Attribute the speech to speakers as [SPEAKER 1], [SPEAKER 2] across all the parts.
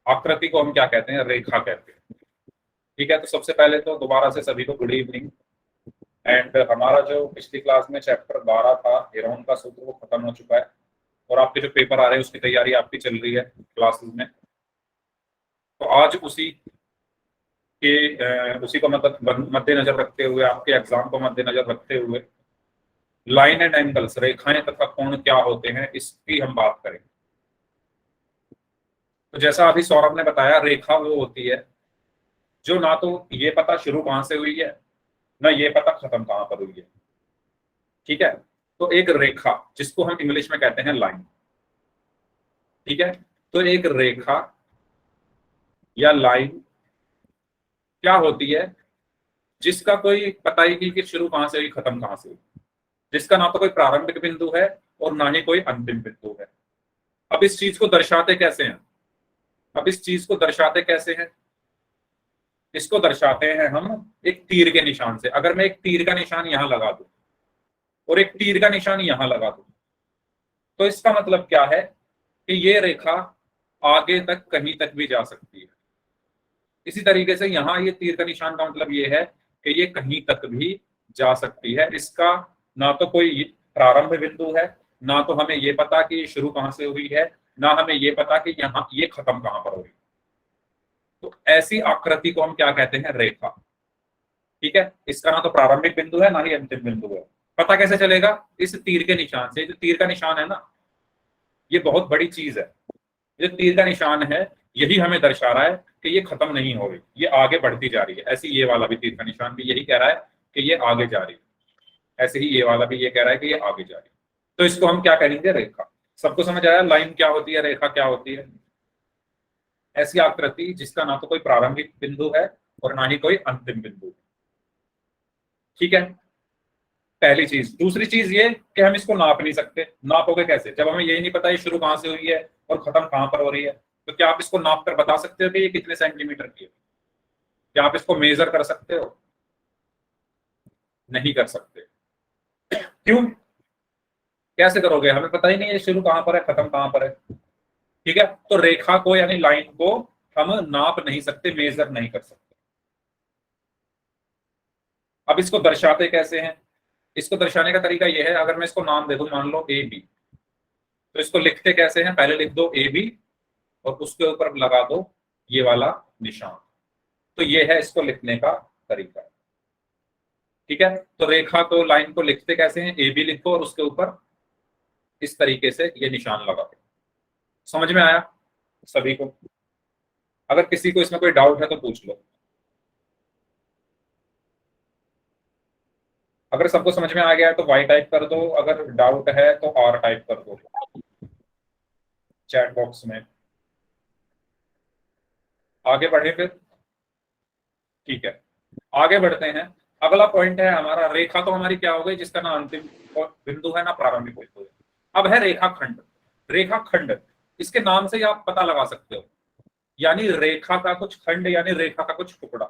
[SPEAKER 1] आकृति को हम क्या कहते हैं? रेखा कहते हैं। ठीक है, तो सबसे पहले तो दोबारा से सभी को गुड इवनिंग। एंड हमारा जो पिछली क्लास में चैप्टर 12 था हेरोन का सूत्र, वो खत्म हो चुका है और आपके जो पेपर आ रहे हैं उसकी तैयारी आपकी चल रही है क्लासेस में। तो आज उसी को मतलब मद्देनजर रखते हुए, आपके एग्जाम को मद्देनजर रखते हुए, लाइन एंड एंगल्स, रेखाएं तथा कोण क्या होते हैं, इसकी हम बात करेंगे। तो जैसा अभी सौरभ ने बताया, रेखा वो होती है जो ना तो ये पता शुरू कहां से हुई है, ना ये पता खत्म कहां पर हुई है। ठीक है, तो एक रेखा जिसको हम इंग्लिश में कहते हैं लाइन। ठीक है, तो एक रेखा या लाइन क्या होती है? जिसका कोई पता ही नहीं कि शुरू कहां से हुई, खत्म कहां से हुई, जिसका ना तो कोई प्रारंभिक बिंदु है और ना ही कोई अंतिम बिंदु है। अब इस चीज को दर्शाते कैसे हैं? अब इस चीज को दर्शाते कैसे हैं? इसको दर्शाते हैं हम एक तीर के निशान से। अगर मैं एक तीर का निशान यहां लगा दूं और एक तीर का निशान यहां लगा दूं, तो इसका मतलब क्या है कि ये रेखा आगे तक कहीं तक भी जा सकती है। इसी तरीके से यहां ये तीर का निशान का मतलब ये है कि ये कहीं तक भी जा सकती है। इसका ना तो कोई प्रारंभ बिंदु है, ना तो हमें ये पता कि ये शुरू कहां से हुई है, ना हमें ये पता कि यहाँ ये खत्म कहां पर हुई। तो ऐसी आकृति को हम क्या कहते हैं? रेखा। ठीक है, इसका ना तो प्रारंभिक बिंदु है ना ही अंतिम बिंदु है। पता कैसे चलेगा? इस तीर के निशान से। जो तीर का निशान है ना, ये बहुत बड़ी चीज है। जो तीर का निशान है यही हमें दर्शा रहा है कि ये खत्म नहीं हो रही, ये आगे बढ़ती जा रही है। ऐसे ये वाला भी तीर का निशान भी यही कह रहा है कि ये आगे जा रही है। ऐसे ही ये वाला भी ये कह रहा है कि ये आगे जा रही है। तो इसको हम क्या कहेंगे? रेखा। सबको समझ आया लाइन क्या होती है, रेखा क्या होती है? ऐसी आकृति जिसका ना तो कोई प्रारंभिक बिंदु है और ना ही कोई अंतिम बिंदु है। ठीक है, पहली चीज। दूसरी चीज ये कि हम इसको नाप नहीं सकते। नापोगे कैसे जब हमें यही नहीं पता ये शुरू कहां से हुई है और खत्म कहां पर हो रही है? तो क्या आप इसको नाप कर बता सकते हो कि ये कितने सेंटीमीटर की है? क्या आप इसको मेजर कर सकते हो? नहीं कर सकते। क्यों? कैसे करोगे? हमें पता ही नहीं है शुरू कहां पर है, खत्म कहां पर है। ठीक है, तो रेखा को यानी लाइन को हम नाप नहीं सकते, मेजर नहीं कर सकते। अब इसको दर्शाते कैसे हैं? इसको दर्शाने का तरीका यह है, अगर मैं इसको नाम दे दूं, मान लो ए बी, तो इसको लिखते कैसे हैं? पहले लिख दो ए बी और उसके ऊपर लगा दो ये वाला निशान। तो ये है इसको लिखने का तरीका। ठीक है, तो रेखा को, लाइन को लिखते कैसे हैं? ए बी लिखो और उसके ऊपर इस तरीके से ये निशान लगा दो। समझ में आया सभी को? अगर किसी को इसमें कोई डाउट है तो पूछ लो। अगर सबको समझ में आ गया है तो वाई टाइप कर दो, अगर डाउट है तो आर टाइप कर दो चैट बॉक्स में। आगे बढ़े फिर। ठीक है, आगे बढ़ते हैं। अगला पॉइंट है हमारा, रेखा तो हमारी क्या हो गई जिसका ना अंतिम बिंदु है ना प्रारंभिक बिंदु है। अब है रेखाखंड। रेखाखंड, इसके नाम से ही आप पता लगा सकते हो, यानी रेखा का कुछ खंड, यानी रेखा का कुछ टुकड़ा।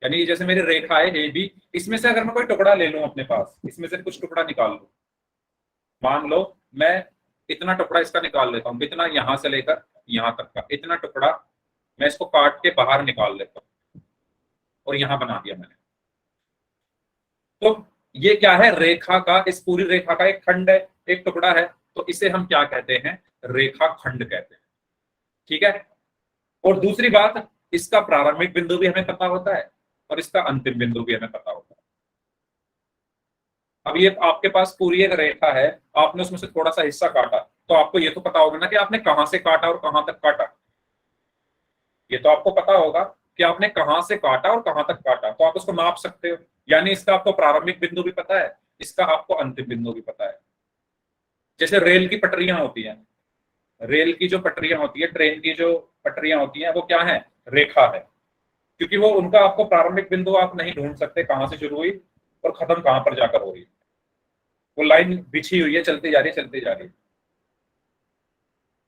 [SPEAKER 1] यानी जैसे मेरी रेखा है ए बी, इसमें से अगर मैं कोई टुकड़ा ले लूं अपने पास, इसमें से कुछ टुकड़ा निकाल लूं, मान लो मैं इतना टुकड़ा इसका निकाल लेता हूं, इतना यहां से लेकर यहां तक का इतना टुकड़ा मैं इसको काट के बाहर निकाल लेता हूं और यहां बना दिया मैंने। तो ये क्या है? रेखा का, इस पूरी रेखा का एक खंड है, एक टुकड़ा है। तो इसे हम क्या कहते हैं? रेखा खंड कहते हैं। ठीक है, और दूसरी बात, इसका प्रारंभिक बिंदु भी हमें पता होता है और इसका अंतिम बिंदु भी हमें पता होता है। अब ये आपके पास पूरी एक रेखा है, आपने उसमें से थोड़ा सा हिस्सा काटा, तो आपको ये तो पता होगा ना कि आपने कहां से काटा और कहां तक काटा। ये तो आपको पता होगा कि आपने कहां से काटा और कहां तक काटा, तो आप उसको नाप सकते हो। यानी इसका आपको प्रारंभिक बिंदु भी पता है, इसका आपको अंतिम बिंदु भी पता है। जैसे रेल की पटरियां होती हैं, रेल की जो पटरियां होती है, ट्रेन की जो पटरियां होती हैं, वो क्या है? रेखा है। क्योंकि वो, उनका आपको प्रारंभिक बिंदु आप नहीं ढूंढ सकते कहां से शुरू हुई और खत्म कहां पर जाकर हो रही है। वो लाइन बिछी हुई है, चलती जा रही है, चलती जा रही है।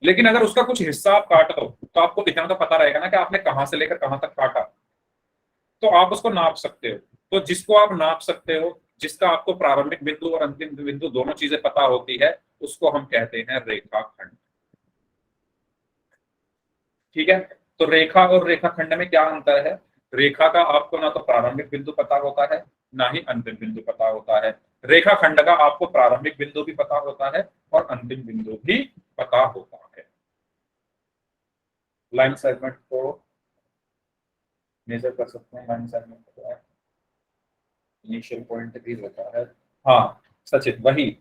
[SPEAKER 1] लेकिन अगर उसका कुछ हिस्सा आप काट दो तो आपको इतना तो पता रहेगा ना कि आपने कहां से लेकर कहां तक काटा। तो आप उसको नाप सकते हो। तो जिसको आप नाप सकते हो, जिसका आपको प्रारंभिक बिंदु और अंतिम बिंदु दोनों चीजें पता होती है, उसको हम कहते हैं रेखाखंड। ठीक है, तो रेखा और रेखाखंड में क्या अंतर है? रेखा का आपको ना तो प्रारंभिक बिंदु पता होता है, ना ही अंतिम बिंदु पता होता है। रेखाखंड का आपको प्रारंभिक बिंदु भी पता होता है और अंतिम बिंदु भी पता होता है। लाइन सेगमेंट को मेजर कर सकते हैं, लाइन सेगमेंट को इनिशियल पॉइंट भी होता है। हाँ सचिन, वही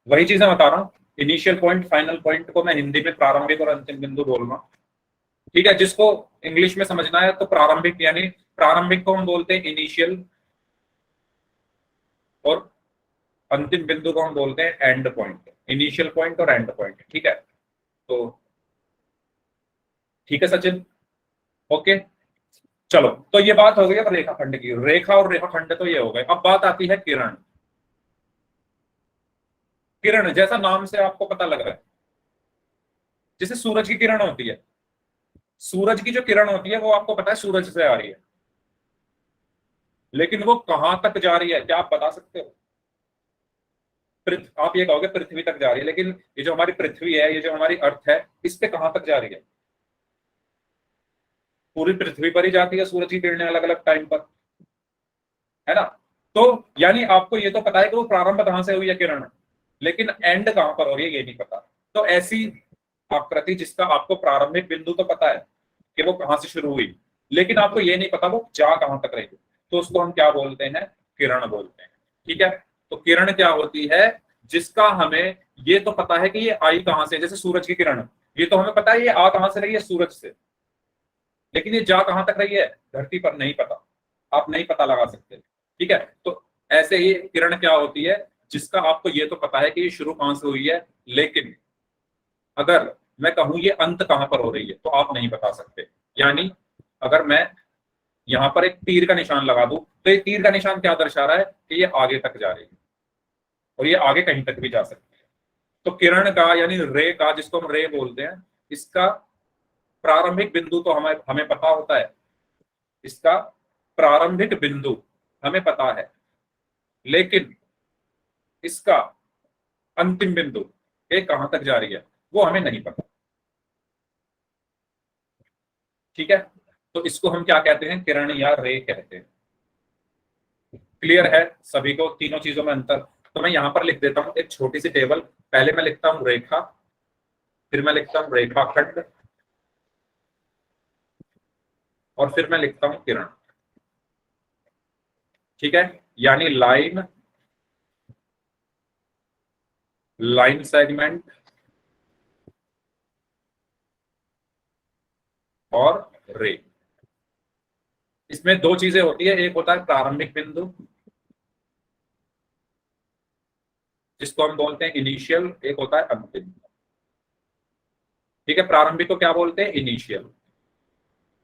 [SPEAKER 1] वही चीज मैं बता रहा हूँ। इनिशियल पॉइंट, फाइनल पॉइंट को मैं हिंदी में प्रारंभिक और अंतिम बिंदु बोल रहा हूँ। ठीक है, जिसको इंग्लिश में समझना है तो प्रारंभिक, यानी प्रारंभिक को हम बोलते हैं इनिशियल और अंतिम बिंदु को हम बोलते हैं एंड पॉइंट। इनिशियल पॉइंट और एंड पॉइंट, ठीक है। तो ठीक है सचिन, ओके। चलो, तो ये बात हो गई अब रेखाखंड की। रेखा और रेखाखंड तो ये हो गए। अब बात आती है किरण। किरण जैसा नाम से आपको पता लग रहा है, जैसे सूरज की किरण होती है, सूरज की जो किरण होती है वो आपको पता है सूरज से आ रही है, लेकिन वो कहां तक जा रही है क्या आप बता सकते हो? आप ये कहोगे पृथ्वी तक जा रही है, लेकिन ये जो हमारी पृथ्वी है, ये जो हमारी अर्थ है, इस पे कहां तक जा रही है? पूरी पृथ्वी पर ही जाती है सूरज की किरणें अलग अलग टाइम पर, है ना। तो यानी आपको ये तो पता है कि वो प्रारंभ कहां से हुई है किरण, लेकिन एंड कहां पर हो रही है ये नहीं पता। तो ऐसी आकृति जिसका आपको प्रारंभिक बिंदु तो पता है कि वो कहां से शुरू हुई, लेकिन आपको ये नहीं पता वो जा कहां तक रही, तो उसको हम क्या बोलते हैं? किरण बोलते हैं। ठीक है, तो किरण क्या होती है? जिसका हमें ये तो पता है कि ये आई कहां से, जैसे सूरज की किरण, ये तो हमें पता है ये आ कहां से रही है, सूरज से, लेकिन ये जा कहां तक रही है धरती पर, नहीं पता, आप नहीं पता लगा सकते। ठीक है, तो ऐसे ही किरण क्या होती है? जिसका आपको ये तो पता है कि ये शुरू कहां से हुई है, लेकिन अगर मैं कहूं ये अंत कहां पर हो रही है तो आप नहीं बता सकते। यानी अगर मैं यहां पर एक तीर का निशान लगा दूं तो ये तीर का निशान क्या दर्शा रहा है कि ये आगे तक जा रही है, और ये आगे कहीं तक भी जा सकती है। तो किरण का यानी रे का, जिसको हम रे बोलते हैं, इसका प्रारंभिक बिंदु तो हमें हमें पता होता है, इसका प्रारंभिक बिंदु हमें पता है, लेकिन इसका अंतिम बिंदु ये कहां तक जा रही है वो हमें नहीं पता। ठीक है, तो इसको हम क्या कहते हैं? किरण या रे कहते हैं। क्लियर है सभी को तीनों चीजों में अंतर? तो मैं यहां पर लिख देता हूं एक छोटी सी टेबल। पहले मैं लिखता हूं रेखा, फिर मैं लिखता हूं रेखाखंड, और फिर मैं लिखता हूं किरण। ठीक है, यानी लाइन, लाइन सेगमेंट और रे। इसमें दो चीजें होती है, एक होता है प्रारंभिक बिंदु जिसको हम बोलते हैं इनिशियल, एक होता है अंतिम। ठीक है, प्रारंभिक को क्या बोलते हैं? इनिशियल।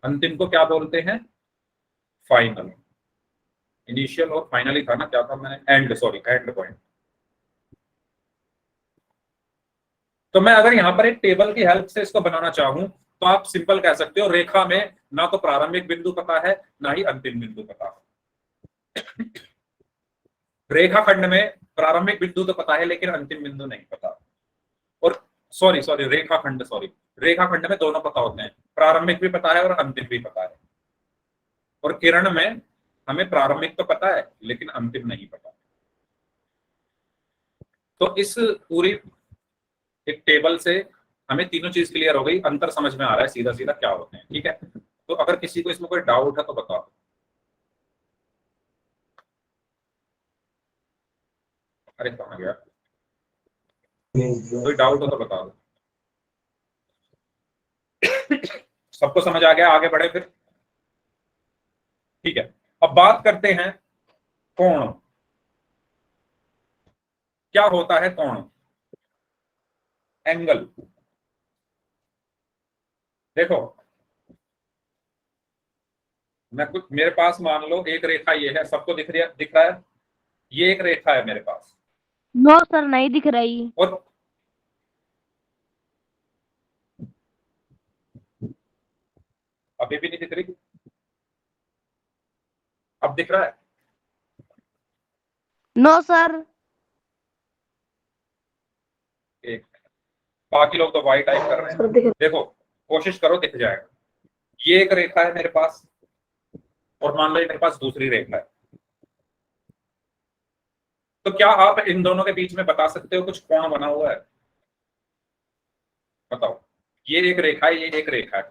[SPEAKER 1] अंतिम को क्या बोलते हैं? फाइनल। इनिशियल और फाइनल ही था ना, क्या था मैंने, एंड, सॉरी एंड पॉइंट। तो मैं अगर यहां पर एक टेबल की हेल्प से इसको बनाना चाहूं तो आप सिंपल कह सकते हो रेखा में ना तो प्रारंभिक बिंदु पता है ना ही अंतिम बिंदु पता है। रेखाखंड में प्रारंभिक बिंदु तो पता है लेकिन अंतिम बिंदु नहीं पता। और सॉरी सॉरी रेखाखंड, सॉरी रेखाखंड में दोनों पता होते हैं, प्रारंभिक भी पता है और अंतिम भी पता है। और किरण में हमें प्रारंभिक तो पता है लेकिन अंतिम नहीं पता। तो इस पूरी एक टेबल से हमें तीनों चीज क्लियर हो गई, अंतर समझ में आ रहा है सीधा सीधा क्या होते हैं। ठीक है, तो अगर किसी को इसमें कोई डाउट है तो बताओ। अरे कहाँ गया, कोई डाउट हो तो बताओ। सबको समझ आ गया? आगे बढ़े फिर। ठीक है, अब बात करते हैं कोण। क्या होता है कोण? एंगल। देखो, मैं कुछ, मेरे पास मान लो एक रेखा ये है, सबको दिख रहा है, ये एक रेखा है मेरे पास।
[SPEAKER 2] नो सर, नहीं दिख रही।
[SPEAKER 1] और अभी भी नहीं दिख रही? अब दिख रहा है?
[SPEAKER 2] No sir.
[SPEAKER 1] एक, बाकी लोग तो वाई टाइप कर रहे हैं। देखो, कोशिश करो दिख जाएगा। ये एक रेखा है मेरे पास, और मान लो मेरे पास दूसरी रेखा है। तो क्या आप इन दोनों के बीच में बता सकते हो कुछ कोण बना हुआ है? बताओ, ये एक रेखा है, ये एक रेखा है,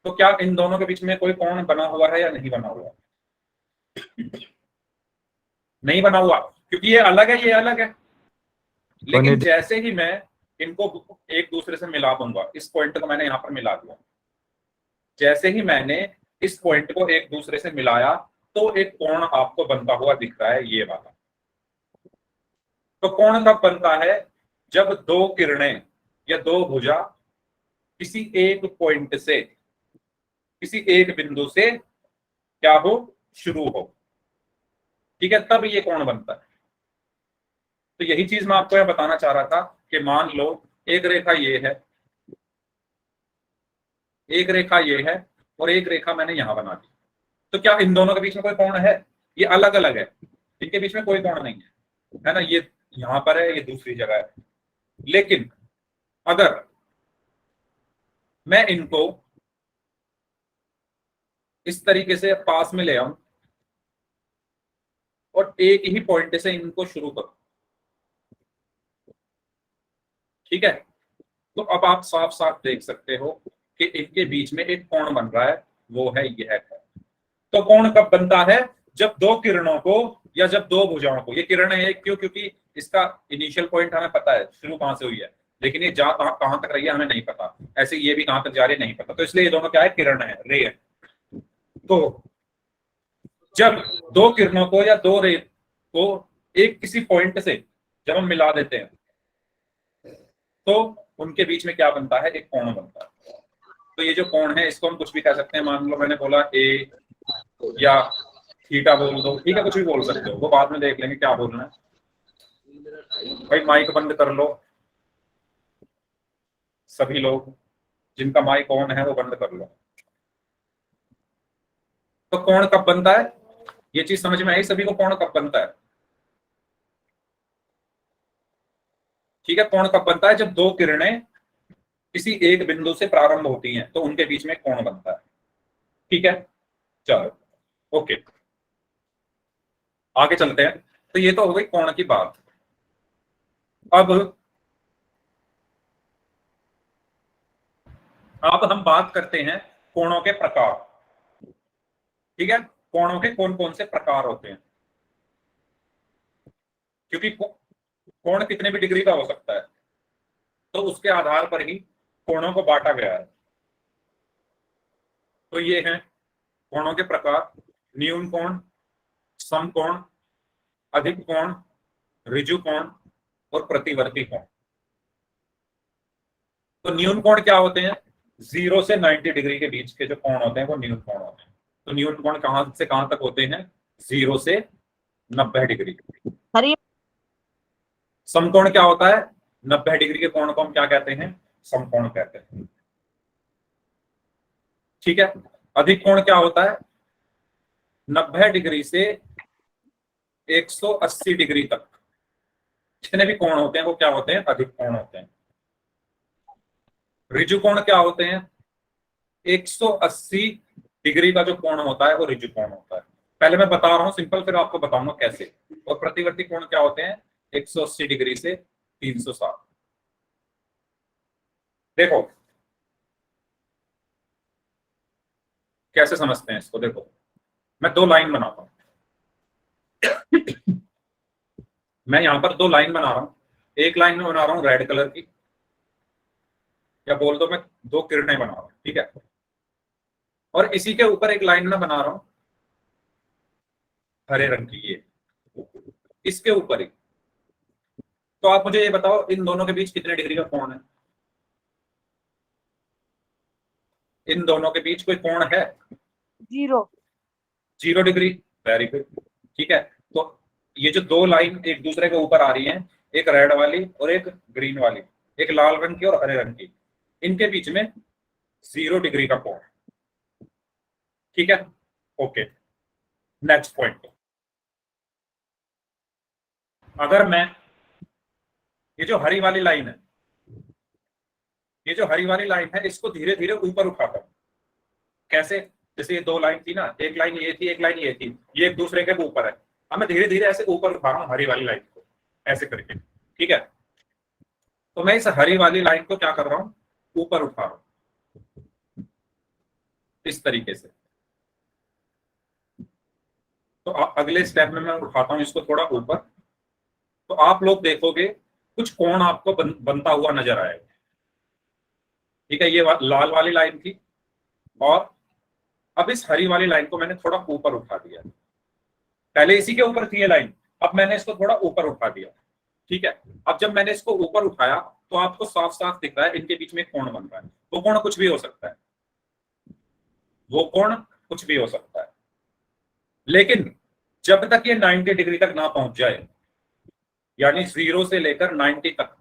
[SPEAKER 1] तो क्या इन दोनों के बीच में कोई कोण बना हुआ है या नहीं बना हुआ? नहीं बना हुआ, क्योंकि ये अलग है, ये अलग है। लेकिन जैसे ही मैं इनको एक दूसरे से मिला दूंगा, इस पॉइंट को मैंने यहां पर मिला दिया, जैसे ही मैंने इस पॉइंट को एक दूसरे से मिलाया, तो एक कोण आपको बनता हुआ दिख रहा है, ये वाला। तो कोण कब बनता है? जब दो किरणें या दो भुजा किसी एक पॉइंट से, किसी एक बिंदु से क्या हो, शुरू हो। ठीक है, तब ये कोण बनता है। तो यही चीज मैं आपको यह बताना चाह रहा था कि मान लो एक रेखा ये है, एक रेखा ये है, और एक रेखा मैंने यहां बना दी। तो क्या इन दोनों के बीच में कोई कोण है? ये अलग अलग है, इनके बीच में कोई कोण नहीं है ना। ये यहां पर है, ये दूसरी जगह है। लेकिन अगर मैं इनको इस तरीके से पास में ले आऊं और एक ही पॉइंट से इनको शुरू करूं, ठीक है, तो अब आप साफ साफ देख सकते हो कि इनके बीच में एक कोण बन रहा है, वो है यह कोण। तो कोण कब बनता है? जब दो किरणों को या जब दो भुजाओं को, ये किरण है क्यों? क्योंकि इसका इनिशियल पॉइंट हमें पता है, शुरू कहां से हुई है, लेकिन ये जा कहां तक रही है हमें नहीं पता। ऐसे ये भी कहां तक जा रही है नहीं पता, तो इसलिए ये दोनों क्या है, किरण है, रे है। तो जब दो किरणों को या दो रे को एक किसी पॉइंट से जब हम मिला देते हैं, तो उनके बीच में क्या बनता है, एक कोण बनता है। तो ये जो कोण है इसको हम कुछ भी कह सकते हैं। मान लो मैंने बोला ए या थीटा बोल दो, ठीक है, कुछ भी बोल सकते हो, वो बाद में देख लेंगे क्या बोलना है। भाई माइक बंद कर लो, सभी लोग जिनका माइक ऑन है वो बंद कर लो। तो कोण कब बनता है, ये चीज समझ में आई सभी को? कोण कब बनता है? ठीक है, कोण कब बनता है? जब दो किरणें किसी एक बिंदु से प्रारंभ होती हैं, तो उनके बीच में कोण बनता है। ठीक है, चलो ओके, आगे चलते हैं। तो ये तो हो गई कोण की बात। अब हम बात करते हैं कोणों के प्रकार। ठीक है, कोणों के कौन कौन से प्रकार होते हैं, क्योंकि कोण कितने भी डिग्री का हो सकता है, तो उसके आधार पर ही कोणों को बांटा गया है। तो ये हैं कोणों के प्रकार: न्यून कोण, समकोण, अधिक कोण, ऋजु कोण और प्रतिवर्ती कोण। तो न्यून कोण क्या होते हैं? 0 से 90 डिग्री के बीच के जो कोण होते हैं वो न्यून कोण होते हैं। तो न्यून कोण कहां से कहां तक होते हैं? 0 से 90 डिग्री।
[SPEAKER 2] हरी
[SPEAKER 1] समकोण क्या होता है? 90 डिग्री के कोण को हम क्या कहते हैं? समकोण कहते हैं। ठीक है, अधिक कोण क्या होता है? 90 डिग्री से 180 डिग्री तक जितने भी कोण होते हैं वो क्या होते हैं? अधिक कोण होते हैं। ऋजु कोण क्या होते हैं? 180 डिग्री का जो कोण होता है वो ऋजु कोण होता है। पहले मैं बता रहा हूं सिंपल, फिर आपको बताऊंगा कैसे। और प्रतिवर्ती कोण क्या होते हैं? 180 डिग्री से 360। देखो कैसे समझते हैं इसको। देखो मैं दो लाइन बनाता हूं, मैं यहां पर दो लाइन बना रहा हूं। एक लाइन में बना रहा हूं रेड कलर की, या बोल दो मैं दो किरणें बना रहा हूं, ठीक है। और इसी के ऊपर एक लाइन में बना रहा हूं हरे रंग की, ये इसके ऊपर ही। तो आप मुझे ये बताओ इन दोनों के बीच कितने डिग्री का कोण है? इन दोनों के बीच कोई कोण है?
[SPEAKER 2] 0।
[SPEAKER 1] 0 डिग्री। वेरी गुड, ठीक है। तो ये जो दो लाइन एक दूसरे के ऊपर आ रही हैं, एक रेड वाली और एक ग्रीन वाली, एक लाल रंग की और हरे रंग की, इनके बीच में 0 डिग्री का कोण है। ठीक है, ओके। नेक्स्ट पॉइंट, अगर मैं ये जो हरी वाली लाइन है, ये जो हरी वाली लाइन है इसको धीरे धीरे ऊपर उठाता हूँ। कैसे? जैसे ये दो लाइन थी ना, एक लाइन ये थी, एक लाइन ये थी, ये एक दूसरे के ऊपर है। अब मैं धीरे धीरे ऐसे ऊपर उठा रहा हूँ हरी वाली लाइन को, ऐसे करके। ठीक है, तो मैं इस हरी वाली लाइन को क्या कर रहा हूँ, ऊपर उठा रहा हूँ इस तरीके से। तो अगले स्टेप में मैं उठाता हूँ इसको थोड़ा ऊपर, तो आप लोग देखोगे कुछ कोण आपको बनता हुआ नजर आएगा। ठीक है, ये लाल वाली लाइन थी, और अब इस हरी वाली लाइन को मैंने थोड़ा ऊपर उठा दिया। पहले इसी के ऊपर थी ये लाइन, अब मैंने इसको थोड़ा ऊपर उठा दिया। ठीक है, अब जब मैंने इसको ऊपर उठाया तो आपको साफ साफ दिख रहा है इनके बीच में कोण बन रहा है। वो कोण कुछ भी हो सकता है, वो कोण कुछ भी हो सकता है, लेकिन जब तक ये 90 डिग्री तक ना पहुंच जाए, यानी 0 से लेकर 90 तक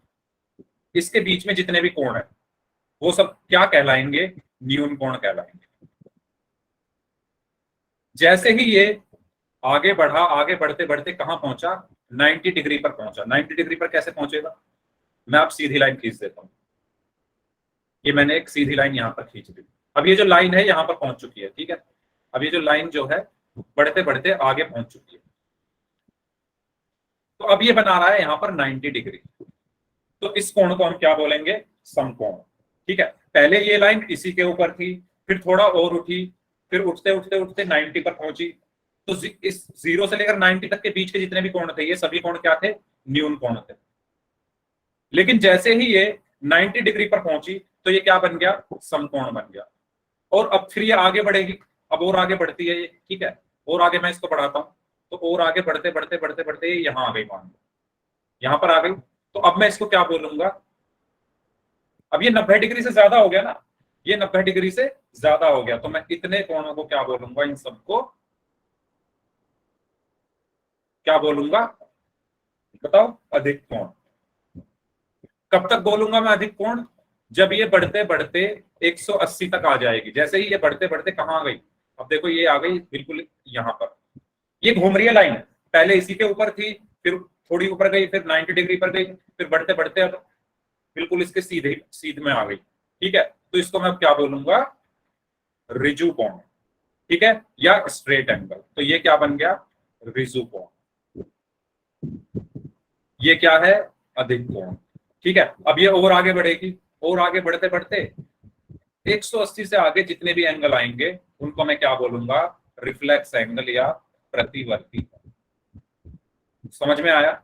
[SPEAKER 1] इसके बीच में जितने भी कोण है वो सब क्या कहलाएंगे, न्यून कोण कहलाएंगे। जैसे ही ये आगे बढ़ा, आगे बढ़ते बढ़ते कहां पहुंचा, 90 डिग्री पर पहुंचा। 90 डिग्री पर कैसे पहुंचेगा, मैं अब सीधी लाइन खींच देता हूं। ये मैंने एक सीधी लाइन यहां पर खींच दी। अब ये जो लाइन है यहां पर पहुंच चुकी है। ठीक है, अब ये जो लाइन जो है बढ़ते बढ़ते आगे पहुंच चुकी है, तो अब ये बना रहा है यहां पर 90 डिग्री। तो इस कोण को हम क्या बोलेंगे, समकोण। ठीक है, पहले ये लाइन इसी के ऊपर थी, फिर थोड़ा और उठी, फिर उठते उठते उठते 90 पर पहुंची। तो इस 0 से लेकर 90 तक के बीच के जितने भी कोण थे ये सभी कोण क्या थे, न्यून कोण थे। लेकिन जैसे ही ये 90 डिग्री पर पहुंची तो ये क्या बन गया, समकोण बन गया। और अब फिर ये आगे बढ़ेगी, अब और आगे बढ़ती है ये। ठीक है, और आगे मैं इसको बढ़ाता हूं, तो और आगे बढ़ते बढ़ते बढ़ते बढ़ते ये यहां आ गई, मान लो यहां पर आ गई। तो अब मैं इसको क्या बोलूंगा, अब ये 90 डिग्री से ज्यादा हो गया ना, ये 90 डिग्री से ज्यादा हो गया, तो मैं इतने कोणों को क्या बोलूंगा, इन सबको क्या बोलूंगा, बताओ, अधिक कोण। कब तक बोलूंगा मैं अधिक कोण, जब ये बढ़ते बढ़ते 180 तक आ जाएगी। जैसे ही ये बढ़ते बढ़ते कहां आ गई, अब देखो ये आ गई बिल्कुल यहां पर। ये घूम रही है लाइन, पहले इसी के ऊपर थी, फिर थोड़ी ऊपर गई, फिर 90 डिग्री पर गई, फिर बढ़ते बढ़ते अब बिल्कुल इसके सीधे सीध में आ गई। ठीक है, तो इसको मैं क्या बोलूंगा, रिजु कोण। ठीक है, या स्ट्रेट एंगल। तो ये क्या बन गया, रिजु कोण। ये क्या है, अधिक कोण। ठीक है, अब ये और आगे बढ़ेगी, और आगे बढ़ते बढ़ते 180 से आगे जितने भी एंगल आएंगे उनको मैं क्या बोलूंगा, रिफ्लेक्स एंगल या प्रतिवर्ती। समझ में आया,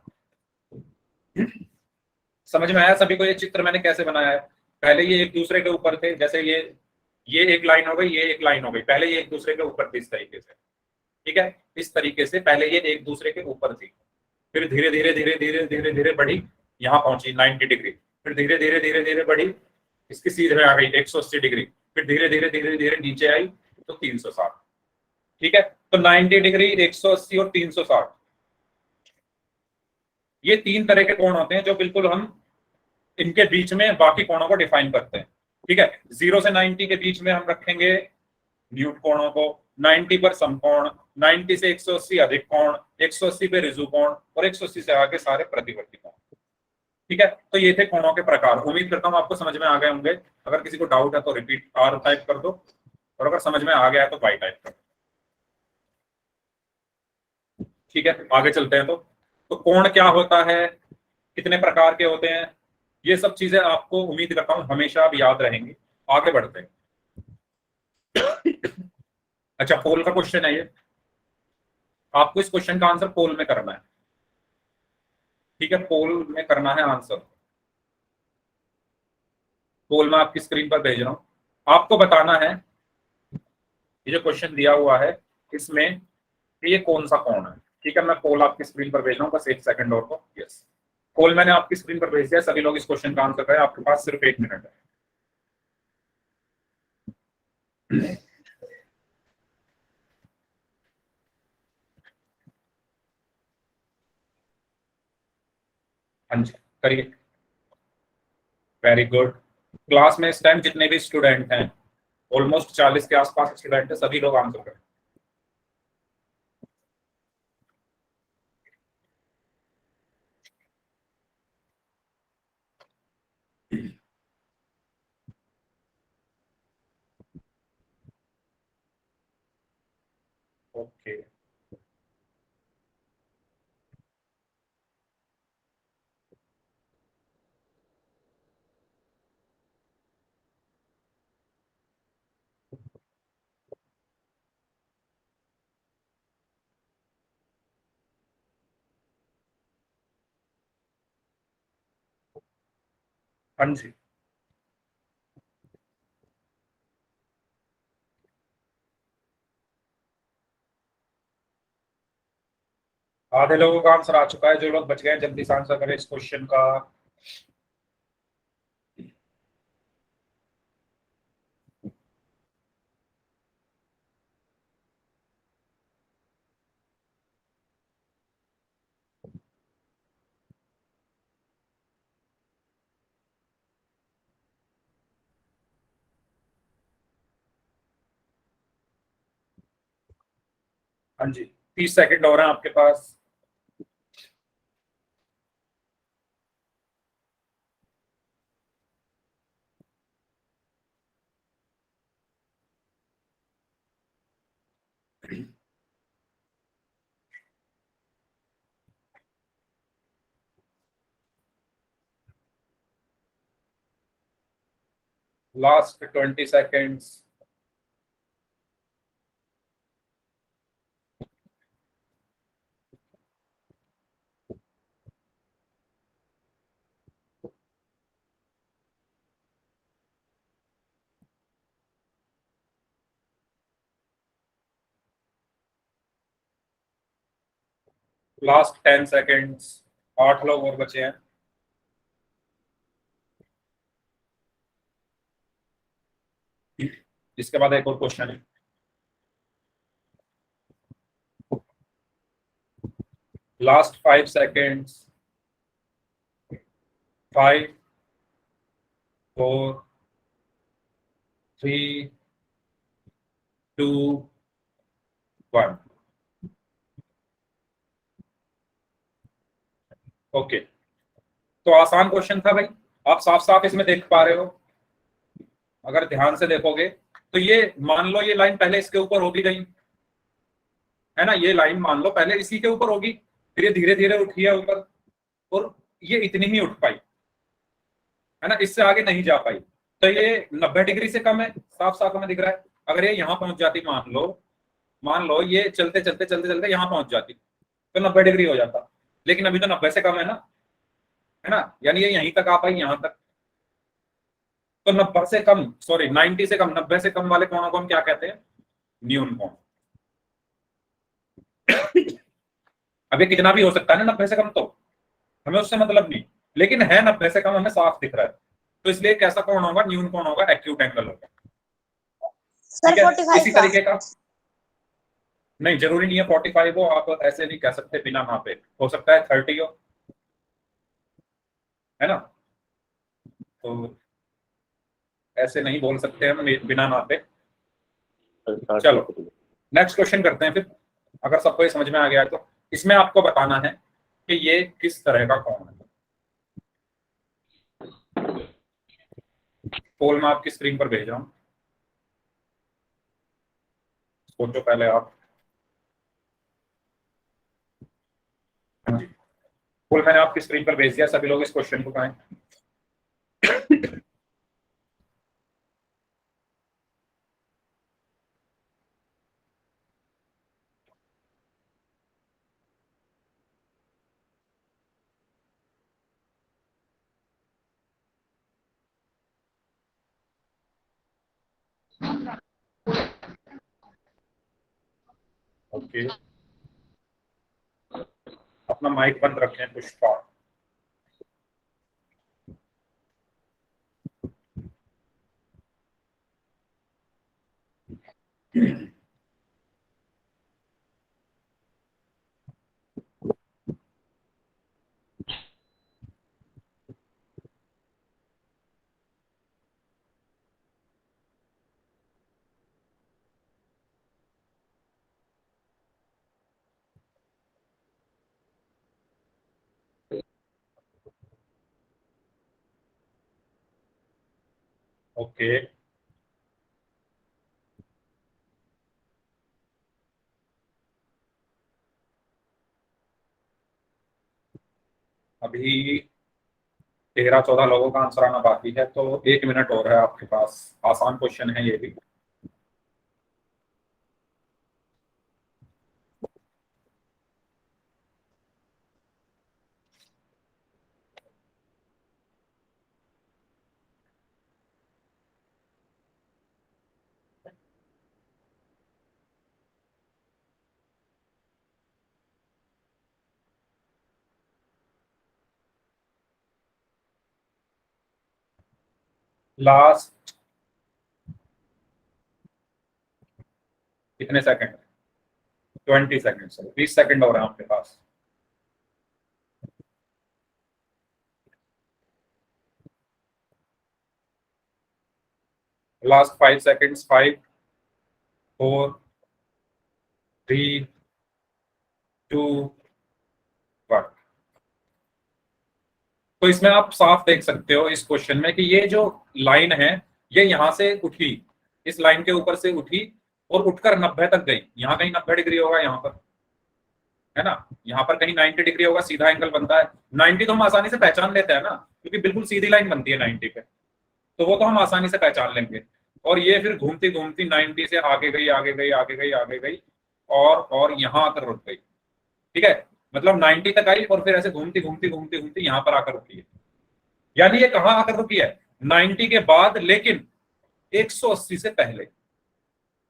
[SPEAKER 1] समझ में आया सभी को ये चित्र मैंने कैसे बनाया है। पहले ये एक दूसरे के ऊपर थे, जैसे ये एक लाइन हो गई, ये एक लाइन हो गई, पहले ये एक दूसरे के ऊपर थी इस तरीके से। ठीक है, इस तरीके से पहले ये एक दूसरे के ऊपर थी, फिर धीरे धीरे धीरे धीरे धीरे धीरे बढ़ी, यहाँ पहुंची 90 डिग्री, फिर धीरे धीरे धीरे धीरे बढ़ी, इसकी सीध में आ गई 180 डिग्री, फिर धीरे धीरे धीरे धीरे नीचे आई तो 360। ठीक है, तो 90 डिग्री, 180 और 360, ये तीन तरह के कोण होते हैं जो बिल्कुल हम इनके बीच में बाकी कोणों को डिफाइन करते हैं। ठीक है, 0 से 90 के बीच में हम रखेंगे न्यूट कोणों को, 90 पर समकोण, 90 से 180 अधिक कोण, 180 पे रिजु कोण, और 180 से आगे सारे प्रतिवर्ती कोण। ठीक है, तो ये थे कोणों के प्रकार। उम्मीद करता हूं आपको समझ में आ गए होंगे। अगर किसी को डाउट है तो रिपीट आर टाइप कर दो, और अगर समझ में आ गया है तो वाई टाइप कर दो। ठीक है, आगे चलते हैं। तो कोण क्या होता है, कितने प्रकार के होते हैं, ये सब चीजें आपको उम्मीद करता हूं हमेशा अब याद रहेंगी। आगे बढ़ते हैं। अच्छा, पोल का क्वेश्चन है ये, आपको इस क्वेश्चन का आंसर पोल में करना है। ठीक है, पोल में करना है आंसर। पोल में आपकी स्क्रीन पर भेज रहा हूं, आपको बताना है ये जो क्वेश्चन दिया हुआ है इसमें ये कौन सा कोण है। ठीक है, मैं पोल आपकी स्क्रीन पर भेज रहा हूँ, बस एक सेकंड और को। यस, पोल मैंने आपकी स्क्रीन पर भेज दिया। सभी लोग इस क्वेश्चन का आंसर करें, आपके पास सिर्फ 1 मिनट है। हाँ जी, करिए। Very good. क्लास में इस टाइम जितने भी स्टूडेंट हैं, ऑलमोस्ट 40 के आसपास स्टूडेंट है, सभी लोग आंसर करें। ओके, हाँ जी। आधे लोगों का आंसर आ चुका है। जो लोग बच गए हैं, जल्दी से आंसर करें इस क्वेश्चन का। हाँ जी, 30 सेकंड और हैं आपके पास। Last 20 seconds. Last 10 seconds. 8 लोग और बचे हैं। इसके बाद एक और क्वेश्चन है। Last 5 seconds. 5, 4, 3, 2, 1। ओके, तो आसान क्वेश्चन था भाई। आप साफ साफ इसमें देख पा रहे हो, अगर ध्यान से देखोगे तो ये मान लो ये लाइन पहले इसके ऊपर होगी गई, है ना। ये लाइन मान लो पहले इसी के ऊपर होगी, फिर ये धीरे धीरे उठी है ऊपर, और ये इतनी ही उठ पाई, है ना। इससे आगे नहीं जा पाई। तो ये 90 डिग्री से कम है, साफ साफ हमें दिख रहा है। अगर ये यहाँ पहुंच जाती, मान लो ये चलते चलते चलते चलते यहाँ पहुंच जाती, तो 90 डिग्री हो जाता। लेकिन अभी तो 90 से कम है ना, है ना। यानी ये यहीं तक आ पाई, यहाँ तक। तो 90 से कम, सॉरी 90 से कम, 90 से कम वाले कोणों को हम क्या कहते हैं? न्यून कोण। अब ये कितना भी हो सकता है ना 90 से कम, तो हमें उससे मतलब नहीं। लेकिन है 90 से कम, हमें साफ दिख रहा है, तो इसलिए कैसा कोण होगा? न्यून कोण होगा, एक्यूट एंगल होगा।
[SPEAKER 2] सर
[SPEAKER 1] ठीक है।
[SPEAKER 2] 45
[SPEAKER 1] इसी
[SPEAKER 2] का।
[SPEAKER 1] तरीके का, नहीं जरूरी नहीं है 45 हो, आप ऐसे नहीं कह सकते बिना नापे। हो सकता है 30 हो, है ना। तो ऐसे नहीं बोल सकते हम बिना नापे। चलो नेक्स्ट क्वेश्चन करते हैं फिर। अगर सबको ये समझ में आ गया तो इसमें आपको बताना है कि ये किस तरह का कोण है। पोल मैं आपकी स्क्रीन पर भेज रहा हूँ, सोचो पहले आप। हाँ जी, पोल मैंने आपकी स्क्रीन पर भेज दिया, सभी लोग इस क्वेश्चन को करें। ओके, अपना माइक बंद रखें पुष्पा। ओके, अभी 13-14 लोगों का आंसर आना बाकी है, तो 1 मिनट और है आपके पास। आसान क्वेश्चन है ये भी। लास्ट कितने सेकंड? 20 सेकंड, सर 20 सेकंड और है आपके पास। Last 5 seconds. 5, 4, 3, 2, 1। तो इसमें आप साफ देख सकते हो इस क्वेश्चन में कि ये जो लाइन है ये यहां से उठी, इस लाइन के ऊपर से उठी और उठकर 90 तक गई। यहाँ कहीं 90 डिग्री होगा, यहाँ पर है ना, यहाँ पर कहीं 90 डिग्री होगा, सीधा एंगल बनता है। 90 तो हम आसानी से पहचान लेते हैं ना, क्योंकि बिल्कुल सीधी लाइन बनती है 90 पे, तो वो तो हम आसानी से पहचान लेंगे। और ये फिर घूमती घूमती 90 से आगे गई, आगे गई, आगे गई, आगे गई, और यहाँ आकर रुक गई। ठीक है, मतलब 90 तक आई और फिर ऐसे घूमती घूमती घूमती घूमती यहाँ पर आकर रुकी है। यानी ये कहाँ आकर रुकी है? 90 के बाद, लेकिन 180 से पहले।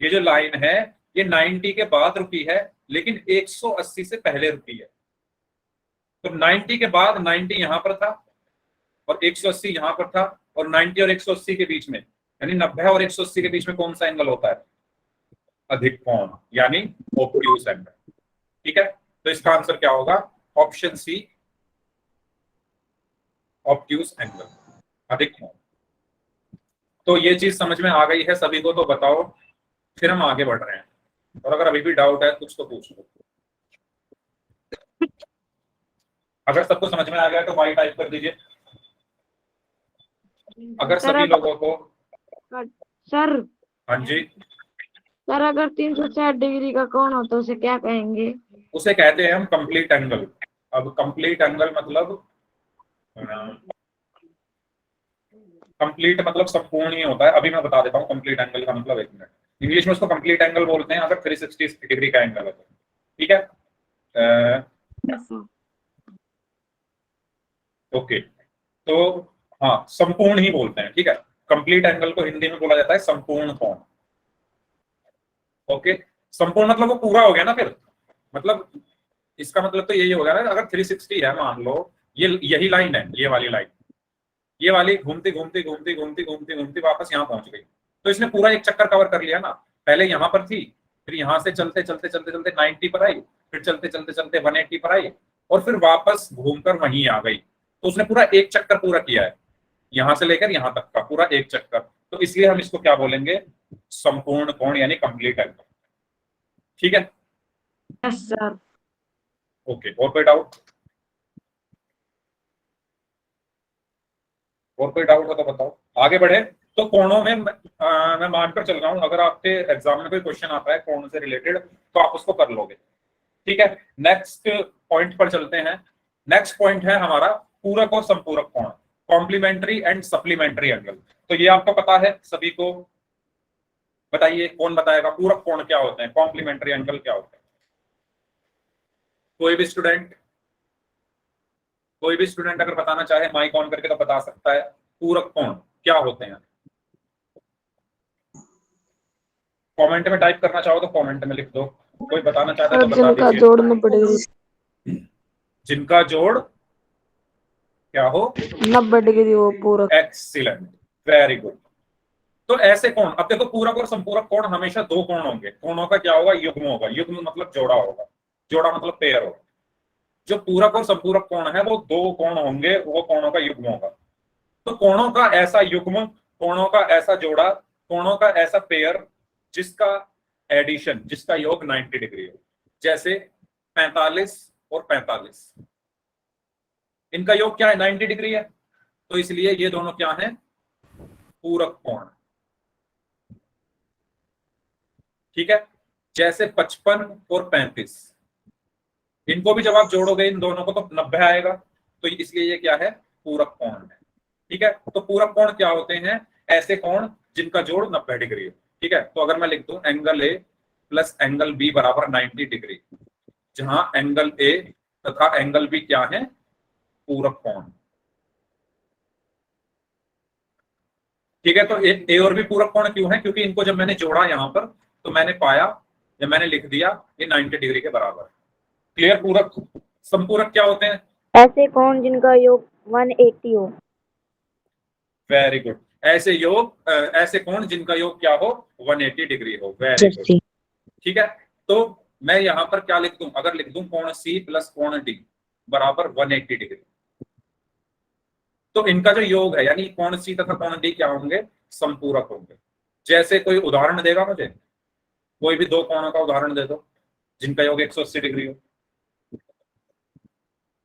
[SPEAKER 1] ये जो लाइन है ये 90 के बाद रुकी है, लेकिन 180 से पहले रुकी है। तो 90 के बाद 90 यहां पर था और 180 यहां पर था, और 90 और 180 के बीच में, यानी 90 और 180 के बीच में कौन सा एंगल होता है? अधिक कोण, यानी ऑब्ट्यूज एंगल। ठीक है, तो इसका आंसर क्या होगा? ऑप्शन सी, ऑब्ट्यूज एंगल, अधिक कोण। तो ये चीज समझ में आ गई है सभी को? तो बताओ, फिर हम आगे बढ़ रहे हैं। और अगर अभी भी डाउट है कुछ तो पूछ लो। अगर सबको समझ में आ गया तो वाई टाइप कर दीजिए। अगर
[SPEAKER 2] सर
[SPEAKER 1] सभी लोगों को।
[SPEAKER 2] सर
[SPEAKER 1] हाँ जी।
[SPEAKER 2] सर अगर 360 डिग्री का कोण हो तो उसे क्या कहेंगे?
[SPEAKER 1] उसे कहते हैं हम कंप्लीट एंगल। अब कंप्लीट एंगल मतलब, कंप्लीट मतलब संपूर्ण ही होता है। अभी मैं बता देता हूँ कंप्लीट एंगल का मतलब। 1 मिनट। इंग्लिश में उसको कंप्लीट एंगल बोलते हैं अगर 360 डिग्री का एंगल है तो। ठीक है, ओके। तो हाँ, संपूर्ण ही बोलते हैं। ठीक है, कंप्लीट एंगल को हिंदी में बोला जाता है संपूर्ण कोण। ओके, संपूर्ण मतलब वो पूरा हो गया ना फिर। मतलब इसका मतलब तो यही हो गया ना, अगर 360 है मान लो, ये यही लाइन है, ये वाली लाइन, ये वाली घूमती घूमती घूमती घूमती घूमती घूमती वापस यहाँ पहुंच गई। तो इसने पूरा एक चक्कर कवर कर लिया ना। पहले यहाँ पर थी, फिर यहाँ से चलते चलते चलते चलते 90 पर आई, फिर चलते चलते चलते 180 पर आई, और फिर वापस घूमकर वहीं आ गई। तो उसने पूरा एक चक्कर पूरा किया है, यहां से लेकर यहां तक का पूरा एक चक्कर। तो इसलिए हम इसको क्या बोलेंगे? संपूर्ण कोण, यानी कंप्लीट एंगल। ठीक है,
[SPEAKER 2] यस सर।
[SPEAKER 1] ओके। और कोई डाउट? और कोई डाउट हो तो बताओ, आगे बढ़े। तो कोणों में मैं मानकर चल रहा हूं, अगर आपके एग्जाम में कोई क्वेश्चन आता है कोण से रिलेटेड तो आप उसको कर लोगे। ठीक है, नेक्स्ट पॉइंट पर चलते हैं। नेक्स्ट पॉइंट है हमारा पूरक और संपूरक कोण, कॉम्प्लीमेंट्री एंड सप्लीमेंट्री एंगल। तो ये आपको पता है सभी को? बताइए कौन बताएगा पूरक कोण क्या होते हैं, कॉम्प्लीमेंट्री एंगल क्या होते हैं? कोई भी स्टूडेंट, कोई भी स्टूडेंट अगर बताना चाहे माइक ऑन करके तो बता सकता है। पूरक कोण क्या होते हैं? कमेंट में टाइप करना चाहो तो कमेंट में लिख दो। कोई बताना चाहता है तो बता
[SPEAKER 2] जिनका
[SPEAKER 1] दीजिए।
[SPEAKER 2] जोड़ 90 डिग्री,
[SPEAKER 1] जिनका जोड़ क्या हो?
[SPEAKER 2] 90 डिग्री हो पूरक।
[SPEAKER 1] Excellent, very good. तो ऐसे कोण, अब देखो पूरक और संपूरक कोण हमेशा दो कोण होंगे। कोणों का क्या होगा? युग्म होगा। युग्म मतलब जोड़ा होगा, जोड़ा मतलब पेयर होगा। जो पूरक और संपूरक कोण है वो दो कोण होंगे, वो कोणों का युग्म होगा। तो कोणों का ऐसा युग्म, कोणों का ऐसा जोड़ा, कोणों का ऐसा पेयर जिसका एडिशन, जिसका योग 90 डिग्री हो, जैसे 45 और 45, इनका योग क्या है? 90 डिग्री है। तो इसलिए ये दोनों क्या है? पूरक कोण। ठीक है, जैसे 55 और 35, इनको भी जब आप जोड़ोगे इन दोनों को तो 90 आएगा। तो इसलिए ये क्या है, पूरक कोण है। ठीक है, तो पूरक कोण क्या होते हैं, ऐसे कोण जिनका जोड़ 90 डिग्री हो। ठीक है, तो अगर मैं लिख दूं angle A plus angle B बराबर 90 डिग्री, जहां एंगल ए तथा एंगल बी क्या है, पूरक कोण। ठीक है, तो ए और बी पूरक कोण क्यों है, क्योंकि इनको जब मैंने जोड़ा यहां पर तो मैंने पाया, जब मैंने लिख दिया ये 90 डिग्री के बराबर। क्लियर। पूरक संपूरक क्या होते हैं,
[SPEAKER 3] ऐसे कौन जिनका योग 180 हो।
[SPEAKER 1] Very good. ऐसे योग ऐसे कोण जिनका योग क्या हो, 180 डिग्री हो। Very good. ठीक है, तो मैं यहां पर क्या लिख दूं, अगर लिख दूं कोण सी प्लस कोण डी बराबर 180 डिग्री, तो इनका जो योग है यानी कोण सी तथा कोण डी क्या होंगे, संपूरक होंगे। जैसे कोई उदाहरण देगा मुझे, कोई भी दो कोणों का उदाहरण दे दो जिनका योग 180 डिग्री हो।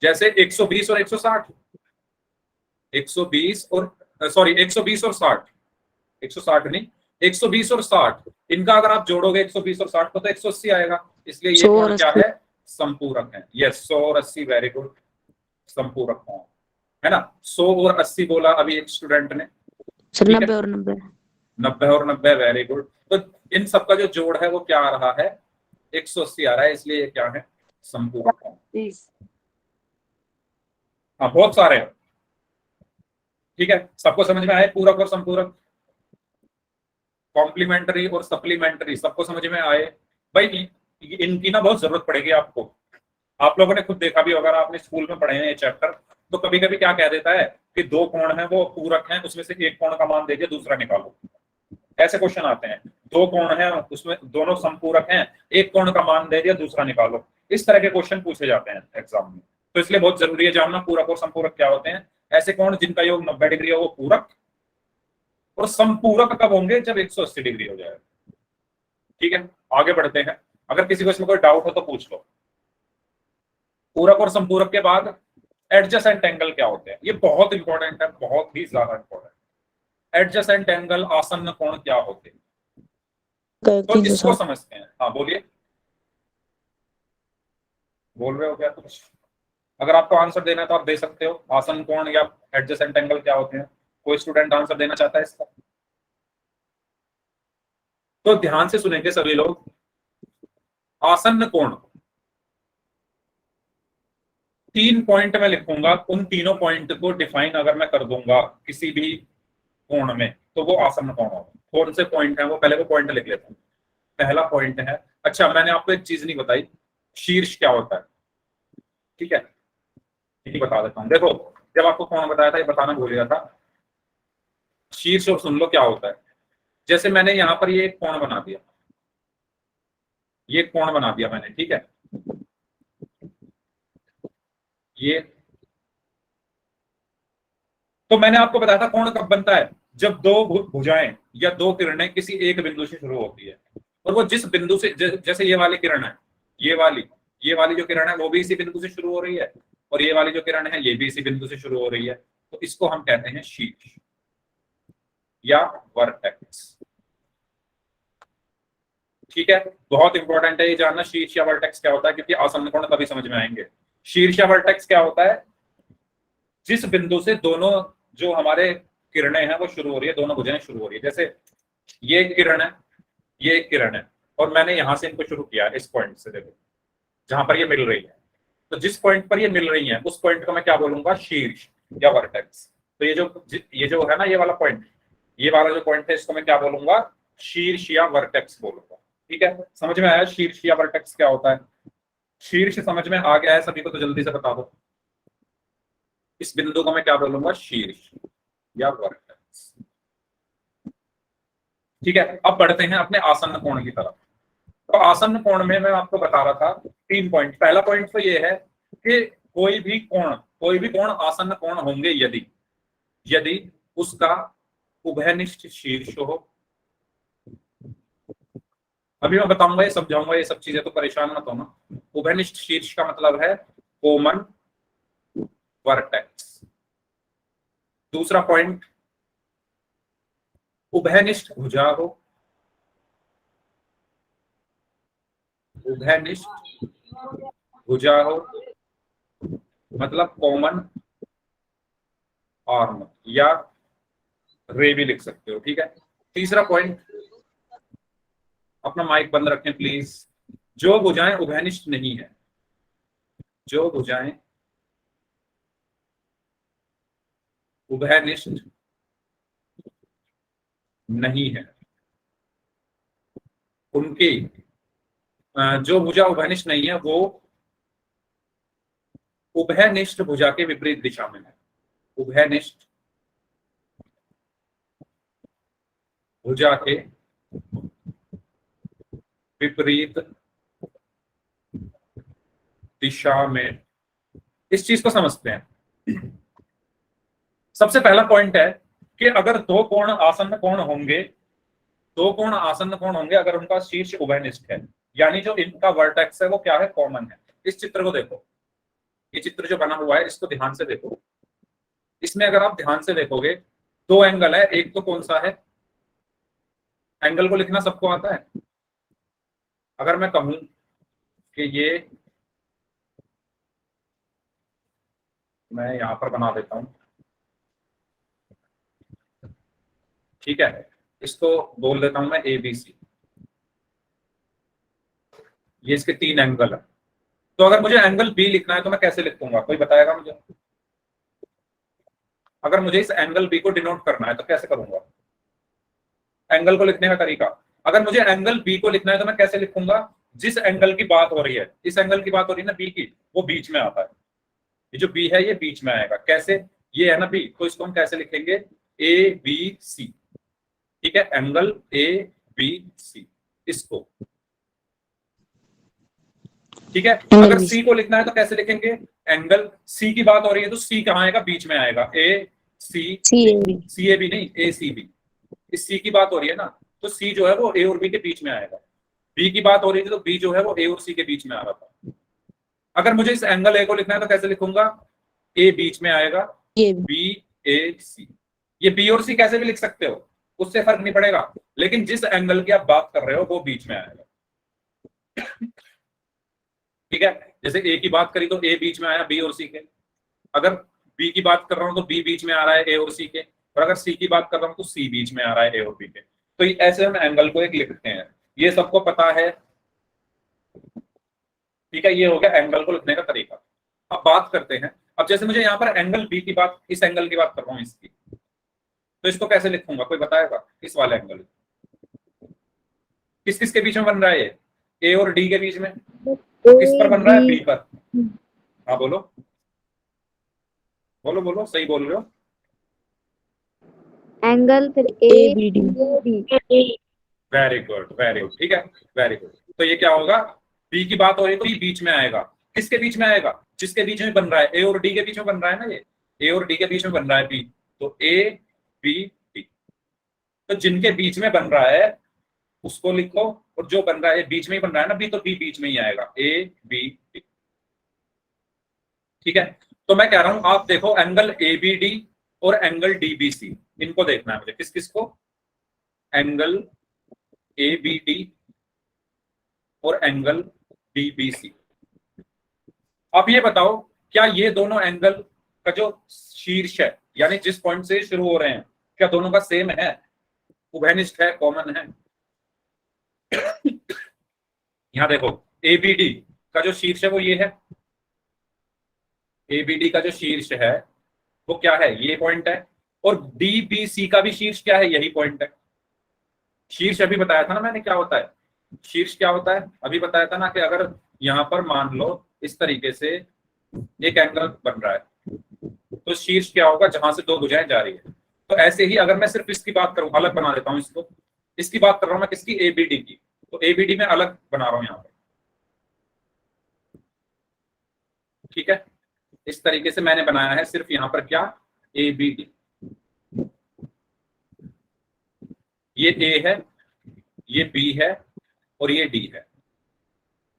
[SPEAKER 1] जैसे 120 और 160, 120 और सॉरी 120 और 60, 160 नहीं, 120 और 60, इनका अगर आप जोड़ोगे 120 और 60 को तो 180 आएगा। इसलिए ये कोण क्या है, संपूरक है। यस, 100 और 80, वेरी गुड, संपूरक कोण है ना। 100 और 80 बोला अभी एक स्टूडेंट ने।
[SPEAKER 2] सर
[SPEAKER 1] ठीक है?
[SPEAKER 2] 90 और 90।
[SPEAKER 1] 90 और 90, वेरी गुड। तो इन सबका जो जोड़ है वो क्या आ रहा है, 180 आ रहा है, इसलिए ये क्या है, संपूरक कोण। हाँ, बहुत सारे हैं। ठीक है, सबको समझ में आए, पूरक और संपूरक, कॉम्प्लीमेंट्री और सप्लीमेंट्री, सबको समझ में आए। भाई इनकी ना बहुत जरूरत पड़ेगी आपको। आप लोगों ने खुद देखा भी होगा, आपने स्कूल में पढ़े हैं ये चैप्टर, तो कभी कभी क्या कह देता है कि दो कोण हैं वो पूरक हैं, उसमें से एक कोण का मान दे दिया, दूसरा निकालो। ऐसे क्वेश्चन आते हैं, दो कोण हैं उसमें दोनों संपूरक हैं, एक कोण का मान दे दिया, दूसरा निकालो। इस तरह के क्वेश्चन पूछे जाते हैं एग्जाम में। तो इसलिए बहुत जरूरी है जानना पूरक और संपूरक क्या होते हैं। ऐसे कोण जिनका योग 90 डिग्री हो वो पूरक, और संपूरक कब होंगे, जब 180 डिग्री हो जाए। ठीक है, आगे बढ़ते हैं। अगर किसी को इसमें कोई डाउट हो तो पूछ लो। पूरक और संपूरक के बाद एडजेसेंट एंगल क्या होते हैं, ये बहुत इंपॉर्टेंट है, बहुत ही ज्यादा इंपॉर्टेंट। एडजेसेंट एंगल, आसन्न कोण क्या होते हैं, तो इसको समझते हैं। हाँ बोलिए, बोल रहे हो क्या कुछ? अगर आपको आंसर देना है तो आप दे सकते हो, आसन्न कोण या एडजेसेंट एंगल क्या होते हैं। कोई स्टूडेंट आंसर देना चाहता है इसका? तो ध्यान से सुनेंगे सभी लोग। आसन्न कोण 3 पॉइंट में लिखूंगा, उन तीनों पॉइंट को डिफाइन अगर मैं कर दूंगा किसी भी कोण में तो वो आसन्न कोण होगा। कौन से पॉइंट है वो, पहले वो पॉइंट लिख लेता हूं। पहला पॉइंट है, अच्छा मैंने आपको एक चीज नहीं बताई, शीर्ष क्या होता है। ठीक है, ये बता देता हूं। देखो, जब आपको कोण बताया था ये बताना भूल गया था, शीर्ष और सुन लो क्या होता है। जैसे मैंने यहां पर ये एक कोण बना दिया, ये कोण बना दिया मैंने, ठीक है, ये तो मैंने आपको बताया था कोण कब बनता है, जब दो भुजाएं या दो किरणें किसी एक बिंदु से शुरू होती है, और वो जिस बिंदु से जैसे ये वाली किरण है, ये वाली जो किरण है वो भी इसी बिंदु से शुरू हो रही है, और ये वाली जो किरण है ये भी इसी बिंदु से शुरू हो रही है, तो इसको हम कहते हैं शीर्ष या वर्टेक्स। ठीक है, बहुत इंपॉर्टेंट है ये जानना शीर्ष या वर्टेक्स क्या होता है, क्योंकि आसन्न कोण तभी समझ में आएंगे। शीर्ष या वर्टेक्स क्या होता है, जिस बिंदु से दोनों जो हमारे किरणें हैं वो शुरू हो रही है, दोनों भुजाएं शुरू हो रही है। जैसे ये एक किरण है, ये एक किरण है, और मैंने यहां से इनको शुरू किया इस पॉइंट से, देखो जहां पर ये मिल रही है, तो जिस पॉइंट पर ये मिल रही है उस पॉइंट को मैं क्या बोलूंगा, शीर्ष या वर्टेक्स। तो ये जो है ना, ये वाला पॉइंट, ये वाला जो पॉइंट है इसको मैं क्या बोलूंगा, शीर्ष या वर्टेक्स बोलूंगा। ठीक है, समझ में आया शीर्ष या वर्टेक्स क्या होता है? शीर्ष समझ में आ गया है सभी को, तो जल्दी से बता दो, इस बिंदु को मैं क्या बोलूंगा, शीर्ष या वर्टेक्स। ठीक है, अब बढ़ते हैं अपने आसन्न कोण की तरफ। तो आसन्न कोण में मैं आपको बता रहा था 3 पॉइंट। पहला पॉइंट तो ये है कि कोई भी कोण आसन्न कोण होंगे यदि उसका उभयनिष्ठ शीर्ष हो। अभी मैं बताऊंगा, ये समझाऊंगा, ये सब चीजें, तो परेशान मत होना। उभयनिष्ठ शीर्ष का मतलब है कॉमन वर्टेक्स। दूसरा पॉइंट, उभयनिष्ठ भुजा हो, उभयनिष्ठ भुजा हो मतलब कॉमन आर्म या रे भी लिख सकते हो, ठीक है। तीसरा पॉइंट, अपना माइक बंद रखें प्लीज। जो भुजाएं उभयनिष्ठ नहीं है, जो भुजाएं उभयनिष्ठ नहीं है, उनकी जो भुजा उभयनिष्ठ नहीं है वो उभयनिष्ठ भुजा के विपरीत दिशा में है। उभयनिष्ठ भुजा के विपरीत दिशा में, इस चीज को समझते हैं। सबसे पहला पॉइंट है कि अगर दो कोण आसन्न कोण होंगे, दो कोण आसन्न कोण होंगे अगर उनका शीर्ष उभयनिष्ठ है, यानी जो इनका वर्टेक्स है वो क्या है, कॉमन है। इस चित्र को देखो, ये चित्र जो बना हुआ है इसको ध्यान से देखो। इसमें अगर आप ध्यान से देखोगे दो एंगल है, एक तो कौन सा है, एंगल को लिखना सबको आता है। अगर मैं कहूं कि ये, मैं यहां पर बना देता हूं, ठीक है, इसको बोल देता हूं मैं ABC, ये इसके 3 एंगल है। तो अगर मुझे एंगल B लिखना है तो मैं कैसे लिखूंगा, कोई बताएगा मुझे? अगर मुझे इस एंगल B को डिनोट करना है तो कैसे करूंगा एंगल को लिखने का तरीका? अगर मुझे एंगल B को लिखना है तो मैं कैसे लिखूंगा? जिस एंगल की बात हो रही है, इस एंगल की बात हो रही है ना B की, वो बीच में आता है। ये जो B है ये बीच में आएगा। कैसे? ये है ना B, तो इसको हम कैसे लिखेंगे? ABC, ठीक है, एंगल ABC, इसको, ठीक है। अगर C को लिखना है तो कैसे लिखेंगे? एंगल C की बात हो रही है तो C कहाँ आएगा? बीच में आएगा। CAB नहीं, ACB। इस C की बात हो रही है ना, तो C जो है वो A और B के बीच में आएगा। B की बात हो रही थी तो B जो है वो A और C के बीच में आ रहा था। अगर मुझे इस एंगल A को लिखना है तो कैसे लिखूंगा? A बीच में आएगा, BAC। ये B और C कैसे भी लिख सकते हो, उससे फर्क नहीं पड़ेगा, लेकिन जिस एंगल की आप बात कर रहे हो वो बीच में आएगा, ठीक है। जैसे A की बात करी तो A बीच में आया B और C के, अगर B की बात कर रहा हूं तो B बीच में आ रहा है A और C के, और अगर C की बात कर रहा हूं तो C बीच में आ रहा है A और B के। तो ऐसे हम एंगल को एक लिखते हैं, ये सबको पता है, ठीक है। ये हो गया एंगल को लिखने का तरीका। अब बात करते हैं, अब जैसे मुझे यहाँ पर एंगल B की बात, इस एंगल की बात कर रहा हूँ इसकी, तो इसको कैसे लिखूंगा, कोई बताएगा? इस वाले एंगल किस किस के बीच में बन रहा है? ये A और D के बीच में। किस पर बन रहा है? B पर। हाँ बोलो बोलो बोलो, सही बोल रहे हो।
[SPEAKER 3] एंगल फिर ABD।
[SPEAKER 1] Very good very good, ठीक है, वेरी गुड। तो ये क्या होगा? B की बात हो रही है तो B बीच में आएगा। किसके बीच में आएगा? जिसके बीच में बन रहा है, A और D के बीच में बन रहा है ना, ये A और D के बीच में बन रहा है B, तो ABD। तो जिनके बीच में बन रहा है उसको लिखो, और जो बन रहा है बीच में ही बन रहा है ना B, तो B बीच में ही आएगा, ABD, ठीक है। तो मैं कह रहा हूं आप देखो एंगल ABD और एंगल DBC, इनको देखना है मुझे। किस किस को? एंगल ABD और एंगल DBC। आप ये बताओ, क्या ये दोनों एंगल का जो शीर्ष है, यानी जिस पॉइंट से शुरू हो रहे हैं, क्या दोनों का सेम है, उभयनिष्ठ है, कॉमन है? यहां देखो, ABD का जो शीर्ष है वो ये है, ABD का जो शीर्ष है वो क्या है? ये पॉइंट है। और DBC का भी शीर्ष क्या है? यही पॉइंट है। शीर्ष अभी बताया था ना मैंने क्या होता है, शीर्ष क्या होता है अभी बताया था ना, कि अगर यहां पर मान लो इस तरीके से एक एंगल बन रहा है तो शीर्ष क्या होगा? जहां से दो भुजाएं जा रही है। तो ऐसे ही अगर मैं सिर्फ इसकी बात करूं, अलग बना देता हूं इसको, इसकी बात कर रहा हूं मैं किसकी? ABD की। तो ABD में अलग बना रहा हूं यहां पर, ठीक है। इस तरीके से मैंने बनाया है सिर्फ यहां पर क्या? ABD। ये A है, ये B है और ये D है।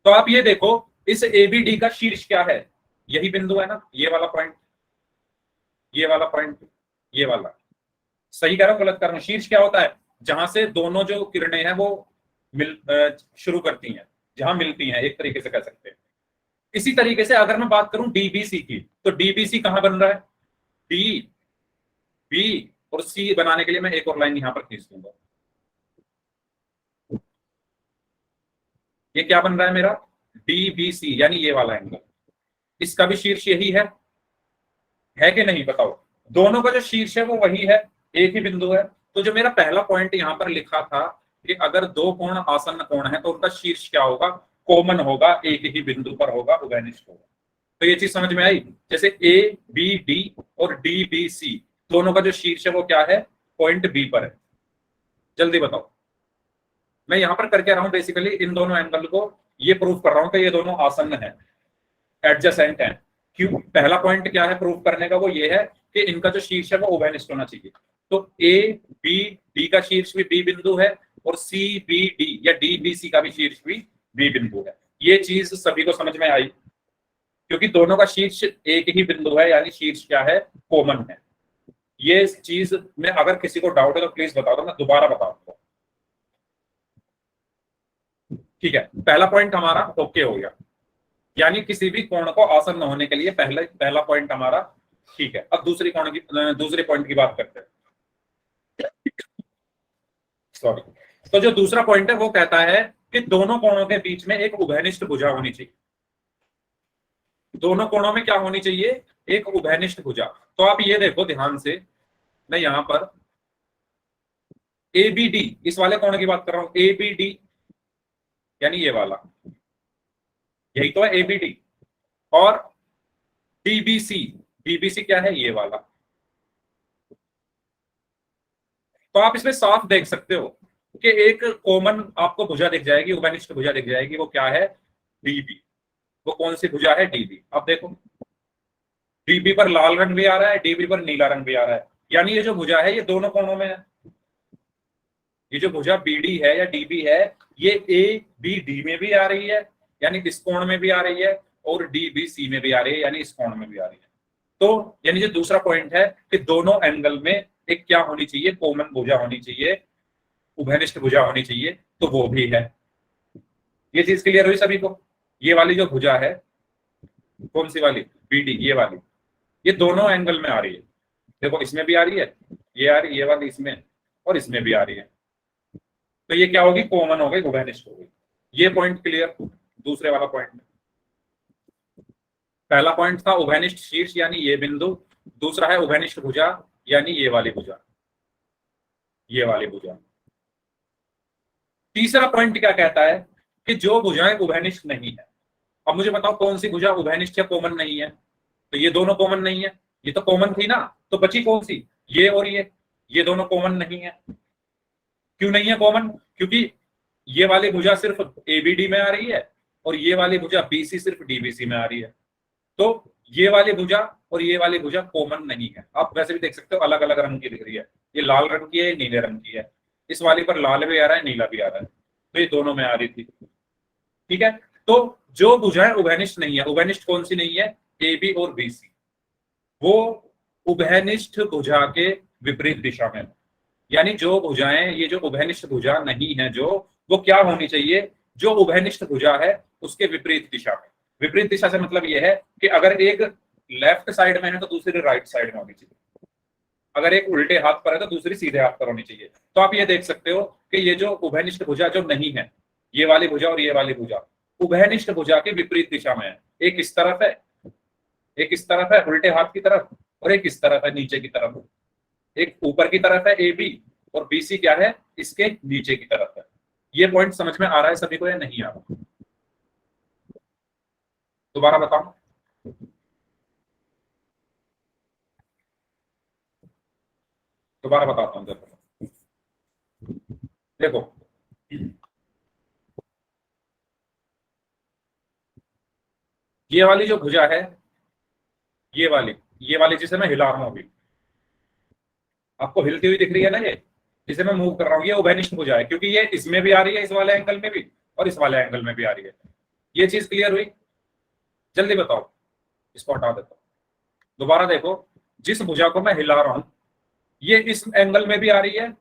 [SPEAKER 1] तो आप ये देखो, इस ABD का शीर्ष क्या है? यही बिंदु है ना, ये वाला पॉइंट, ये वाला पॉइंट, ये वाला। सही कह रहा हूं गलत कर रहा हूं? शीर्ष क्या होता है? जहां से दोनों जो किरणें हैं वो शुरू करती हैं, जहां मिलती हैं, एक तरीके से कह सकते हैं। इसी तरीके से अगर मैं बात करूं DBC की, तो DBC कहां बन रहा है? D बी और सी बनाने के लिए मैं एक और लाइन यहां पर खींच दूंगा। ये क्या बन रहा है मेरा, DBC, यानी ये वाला एंगल। इसका भी शीर्ष यही है कि नहीं बताओ? दोनों का जो शीर्ष है वो वही है, एक ही बिंदु है। तो जो मेरा पहला पॉइंट यहां पर लिखा था कि अगर दो कोण आसन्न कोण है तो उनका शीर्ष क्या होगा, कॉमन होगा, एक ही बिंदु पर होगा, उभयनिष्ठ होगा। तो ये चीज समझ में आई? जैसे ABD और DBC दोनों का जो शीर्ष है वो क्या है, पॉइंट बी पर है। जल्दी बताओ। मैं यहां पर करके रहा हूं बेसिकली इन दोनों एंगल को ये प्रूफ कर रहा हूं कि ये दोनों आसन्न है, एडजेसेंट है। क्यों? पहला पॉइंट क्या है प्रूफ करने का, वो ये है कि इनका जो शीर्ष है वो उभयनिष्ठ होना चाहिए। तो ABD का शीर्ष भी बी बिंदु है और CBD या DBC का भी शीर्ष भी बी बिंदु है। ये चीज सभी को समझ में आई? क्योंकि दोनों का शीर्ष एक ही बिंदु है, यानी शीर्ष क्या है, कॉमन है। ये चीज में अगर किसी को डाउट है तो प्लीज बता दो, मैं दोबारा बताऊंगा। ठीक है, पहला पॉइंट हमारा ओके हो गया, यानी किसी भी कोण को आसन्न होने के लिए पहला पॉइंट हमारा ठीक है। अब दूसरे पॉइंट की बात करते हैं। सॉरी। तो जो दूसरा पॉइंट है वो कहता है कि दोनों कोणों के बीच में एक उभयनिष्ठ भुजा होनी चाहिए। दोनों कोणों में क्या होनी चाहिए, एक उभयनिष्ठ भुजा। तो आप ये देखो ध्यान से, मैं यहां पर ABD इस वाले कोण की बात कर रहा हूं, ABD यानी ये वाला, यही तो है ABD। और DBC क्या है, ये वाला। तो आप इसमें साफ देख सकते हो कि एक कॉमन आपको भुजा दिख जाएगी, उभयनिष्ठ भुजा दिख जाएगी, वो क्या है, DB। वो कौन सी भुजा है, DB। अब देखो DB पर लाल रंग भी आ रहा है, DB पर नीला रंग भी आ रहा है, यानी ये जो भुजा है ये दोनों कोणों में है। ये जो भुजा BD है या DB है, ये ABD में भी आ रही है, यानी इस कोण में भी आ रही है, और DBC में भी आ रही है, यानी इस कोण में भी आ रही है। तो यानी जो दूसरा पॉइंट है कि दोनों एंगल में एक क्या होनी चाहिए, कॉमन भुजा होनी चाहिए, उभयनिष्ठ भुजा होनी चाहिए, तो वो भी है। ये चीज क्लियर हुई सभी को? ये वाली जो भुजा है, कौन सी वाली, BD, ये वाली, ये दोनों एंगल में आ रही है। देखो इसमें भी आ रही है, ये आ रही है, ये वाली इसमें, और इसमें भी आ रही है। तो ये क्या होगी, कॉमन हो गई, उभयनिष्ठ हो गई। ये पॉइंट क्लियर? दूसरे वाला पॉइंट, पहला पॉइंट था उभयनिष्ठ शीर्ष यानी ये बिंदु, दूसरा है उभयनिष्ठ भुजा यानी ये वाली भुजा, ये वाली भुजा। तीसरा पॉइंट क्या कहता है कि जो भुजाएं उभयनिष्ठ नहीं है। अब मुझे बताओ कौन सी भुजा उभयनिष्ठ या कॉमन नहीं है? तो ये दोनों कॉमन नहीं है, ये तो कॉमन थी ना, तो बची कौन सी, ये और ये दोनों कॉमन नहीं है। क्यों नहीं है कॉमन? क्योंकि ये वाली भुजा सिर्फ ABD में आ रही है और ये वाली भुजा BC सिर्फ DBC में आ रही है। तो ये वाली भुजा और ये वाली भुजा कॉमन नहीं है। आप वैसे भी देख सकते हो अलग अलग रंग की दिख रही है, ये लाल रंग की है, ये नीले रंग की है, इस वाली पर लाल भी आ रहा है, नीला भी आ रहा है, तो ये दोनों में आ रही थी। ठीक है, तो जो भुजाएं उभयनिष्ठ नहीं है, उभयनिष्ठ कौन सी नहीं है, AB और BC, वो उभयनिष्ठ भुजा के विपरीत दिशा में। यानी जो भुजाएं, ये जो उभयनिष्ठ भुजा नहीं है जो, वो क्या होनी चाहिए, जो उभयनिष्ठ भुजा है उसके विपरीत दिशा में। विपरीत दिशा से मतलब यह है कि अगर एक लेफ्ट साइड में है तो दूसरी राइट साइड में होनी चाहिए, अगर एक उल्टे हाथ पर है तो दूसरी सीधे हाथ पर होनी चाहिए। तो आप ये देख सकते हो कि ये जो उभयनिष्ठ भुजा जो नहीं है, ये वाली भुजा और ये वाली भुजा उभयनिष्ठ भुजा के विपरीत दिशा में है। एक इस तरफ है, एक इस तरफ है उल्टे हाथ की तरफ, और एक इस तरफ है नीचे की तरफ। एक ऊपर की तरफ है AB और BC क्या है, इसके नीचे की तरफ है। ये पॉइंट समझ में आ रहा है सभी को या नहीं आ रहा? दोबारा बताऊं, दोबारा बताता हूं। देखो ये वाली जो भुजा है, ये वाली जिसे मैं हिला रहा हूं अभी, आपको हिलती हुई दिख रही है ना, ये जिसे मैं मूव कर रहा हूं, ये उभयनिष्ठ भुजा है, क्योंकि ये इसमें भी आ रही है, इस वाले एंगल में भी, और इस वाले एंगल में भी आ रही है। ये चीज क्लियर हुई? जल्दी बताओ, इसको हटा देता हूं। दोबारा देखो, जिस भुजा को मैं हिला रहा हूं ये इस एंगल में भी आ रही है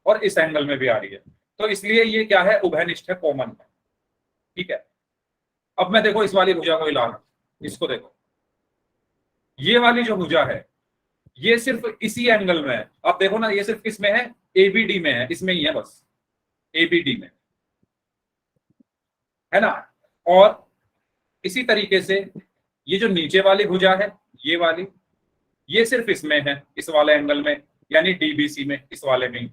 [SPEAKER 1] और इस एंगल में भी आ रही है, तो इसलिए ये क्या है, उभयनिष्ठ है, कॉमन है। ठीक है, अब मैं देखो इस वाली भुजा को हिला रहा हूं, इसको देखो, ये वाली जो भुजा है ये सिर्फ इसी एंगल में है। आप देखो ना, ये सिर्फ किसमें है, एबीडी में है, इसमें ही है बस, एबीडी में, है ना। और इसी तरीके से ये जो नीचे वाली भुजा है, ये वाली, ये सिर्फ इसमें है, इस वाले एंगल में, यानी डीबीसी में, इस वाले में ही।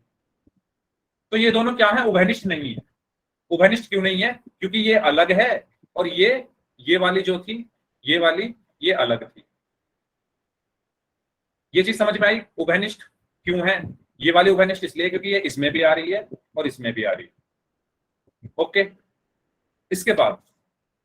[SPEAKER 1] तो ये दोनों क्या है, उभयनिष्ठ नहीं है। उभयनिष्ठ क्यों नहीं है, क्योंकि ये अलग है और ये वाली जो थी, ये वाली, ये अलग थी। ये चीज समझ में आई, उभयनिष्ठ क्यों है। ये वाली उभयनिष्ठ इसलिए क्योंकि ये इसमें भी आ रही है और इसमें भी आ रही है। ओके, इसके बाद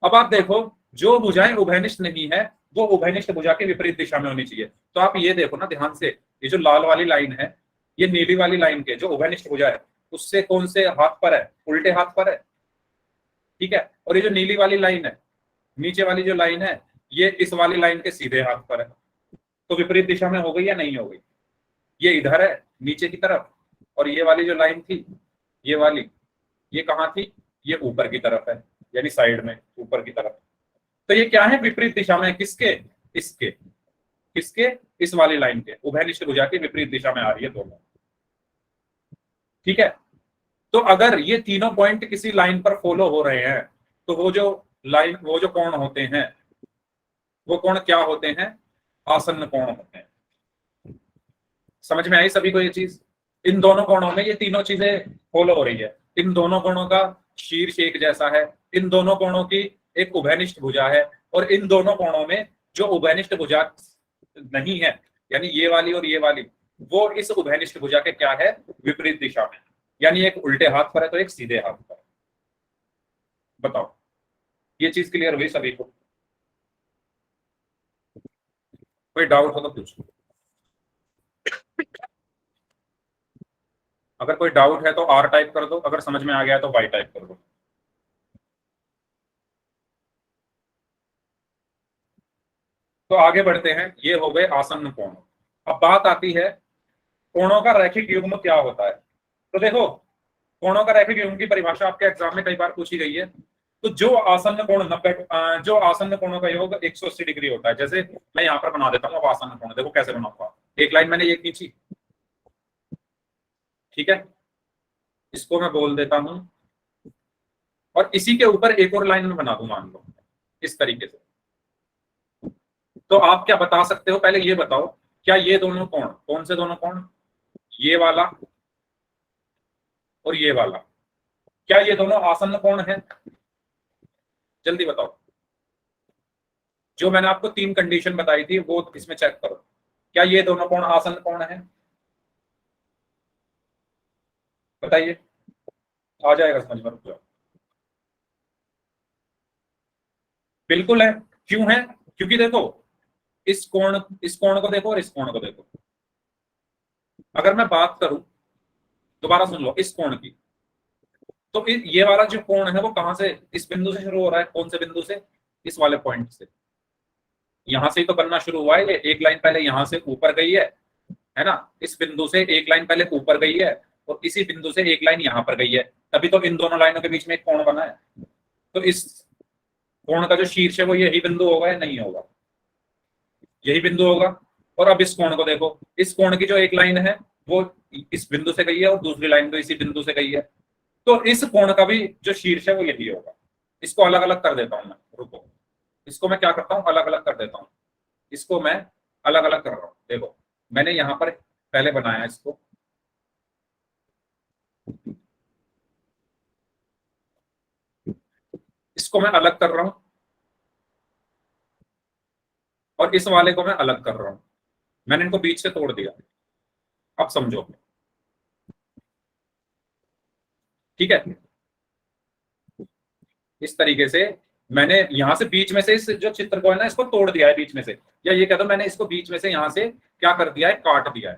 [SPEAKER 1] अब आप देखो, जो भुजाएं उभयनिष्ठ नहीं है वो उभयनिष्ठ भुजा के विपरीत दिशा में होनी चाहिए। तो आप ये देखो ना ध्यान से, ये जो लाल वाली लाइन है, ये नीली वाली लाइन के जो उभयनिष्ठ भुजा है, उससे कौन से हाथ पर है, उल्टे हाथ पर है, ठीक है। और ये जो नीली वाली लाइन है, नीचे वाली जो लाइन है, ये इस वाली लाइन के सीधे हाथ पर है। तो विपरीत दिशा में हो गई या नहीं हो गई, ये इधर है नीचे की तरफ, और ये वाली जो लाइन थी, ये वाली, ये कहाँ थी, ये ऊपर की तरफ है, यानी साइड में ऊपर की तरफ। तो ये क्या है, विपरीत दिशा में, किसके, इसके, किसके, इस वाली लाइन के, उभयनिष्ठ भुजा की विपरीत दिशा में आ रही है दोनों, ठीक है। तो अगर ये तीनों पॉइंट किसी लाइन पर फॉलो हो रहे हैं, तो वो जो लाइन, वो जो कोण होते हैं, वो कोण क्या होते हैं, आसन्न कोण होते हैं। समझ में आई सभी को ये चीज। इन दोनों कोणों में ये तीनों चीजें फॉलो हो रही है। इन दोनों कोणों का शीर्ष एक जैसा है, इन दोनों कोणों की एक उभयनिष्ठ भुजा है, और इन दोनों कोणों में जो उभयनिष्ठ भुजा नहीं है, यानी ये वाली और ये वाली, वो इस उभयनिष्ठ भुजा के क्या है, विपरीत दिशा में, यानी एक उल्टे हाथ पर है तो एक सीधे हाथ पर। बताओ, ये चीज क्लियर हुई सभी को। कोई डाउट हो तो पूछो। अगर कोई डाउट है तो आर टाइप कर दो, अगर समझ में आ गया तो वाई टाइप कर दो। तो आगे बढ़ते हैं, ये हो गए आसन्न कोण। अब बात आती है कोणों का रैखिक युग्म क्या होता है। तो देखो, कोणों का रैखिक युग्म की परिभाषा आपके एग्जाम में कई बार पूछी गई है। तो जो आसन्न कोण 90, जो आसन्न कोणों का योग 180 डिग्री होता है, जैसे मैं यहाँ पर बना देता हूँ अब आसन्न कोण, देखो कैसे बनाऊंगा। एक लाइन मैंने ये खींची, ठीक है, इसको मैं बोल देता हूं, और इसी के ऊपर एक और लाइन में बना दूं, मान लो इस तरीके से। तो आप क्या बता सकते हो, पहले ये बताओ, क्या ये दोनों कोण, कौन से दोनों कोण, ये वाला और ये वाला, क्या ये दोनों आसन्न कोण है? जल्दी बताओ। जो मैंने आपको 3 कंडीशन बताई थी वो इसमें चेक करो, क्या ये दोनों कोण आसन्न कोण है? बताइए, आ जाएगा समझ में, रुक जाओ। बिल्कुल है। क्यों है? क्योंकि देखो, इस कोण को देखो और इस कोण को देखो। अगर मैं बात करूं, दोबारा सुन लो, इस कोण की, तो ये वाला जो कोण है वो कहां से, इस बिंदु से शुरू हो रहा है। कौन से बिंदु से? इस वाले पॉइंट से। यहां से ही तो बनना शुरू हुआ है। ये एक लाइन पहले यहां से ऊपर गई है ना, इस बिंदु से एक लाइन पहले ऊपर गई है, और इसी बिंदु से एक लाइन यहां पर गई है, तभी तो इन दोनों लाइनों के बीच में एक कोण बना है। तो इस कोण का जो शीर्ष है वो यही बिंदु होगा या नहीं होगा? यही बिंदु होगा। और अब इस कोण को देखो, इस कोण की जो एक लाइन है वो इस बिंदु से गई है और दूसरी लाइन तो इसी बिंदु से गई है। तो इस कोण का भी जो शीर्ष है वो यही होगा। इसको अलग अलग कर देता हूं मैं, रुको, इसको मैं क्या करता हूं, अलग अलग कर देता हूं। इसको मैं अलग अलग कर रहा हूं। देखो, मैंने यहां पर पहले बनाया इसको, इसको मैं अलग कर रहा हूं, और इस वाले को मैं अलग कर रहा हूं। मैंने इनको बीच से तोड़ दिया। अब समझो, ठीक है, इस तरीके से मैंने यहां से बीच में से इस जो चित्र को है ना, इसको तोड़ दिया है बीच में से, या ये कह दो मैंने इसको बीच में से यहां से क्या कर दिया है, काट दिया है।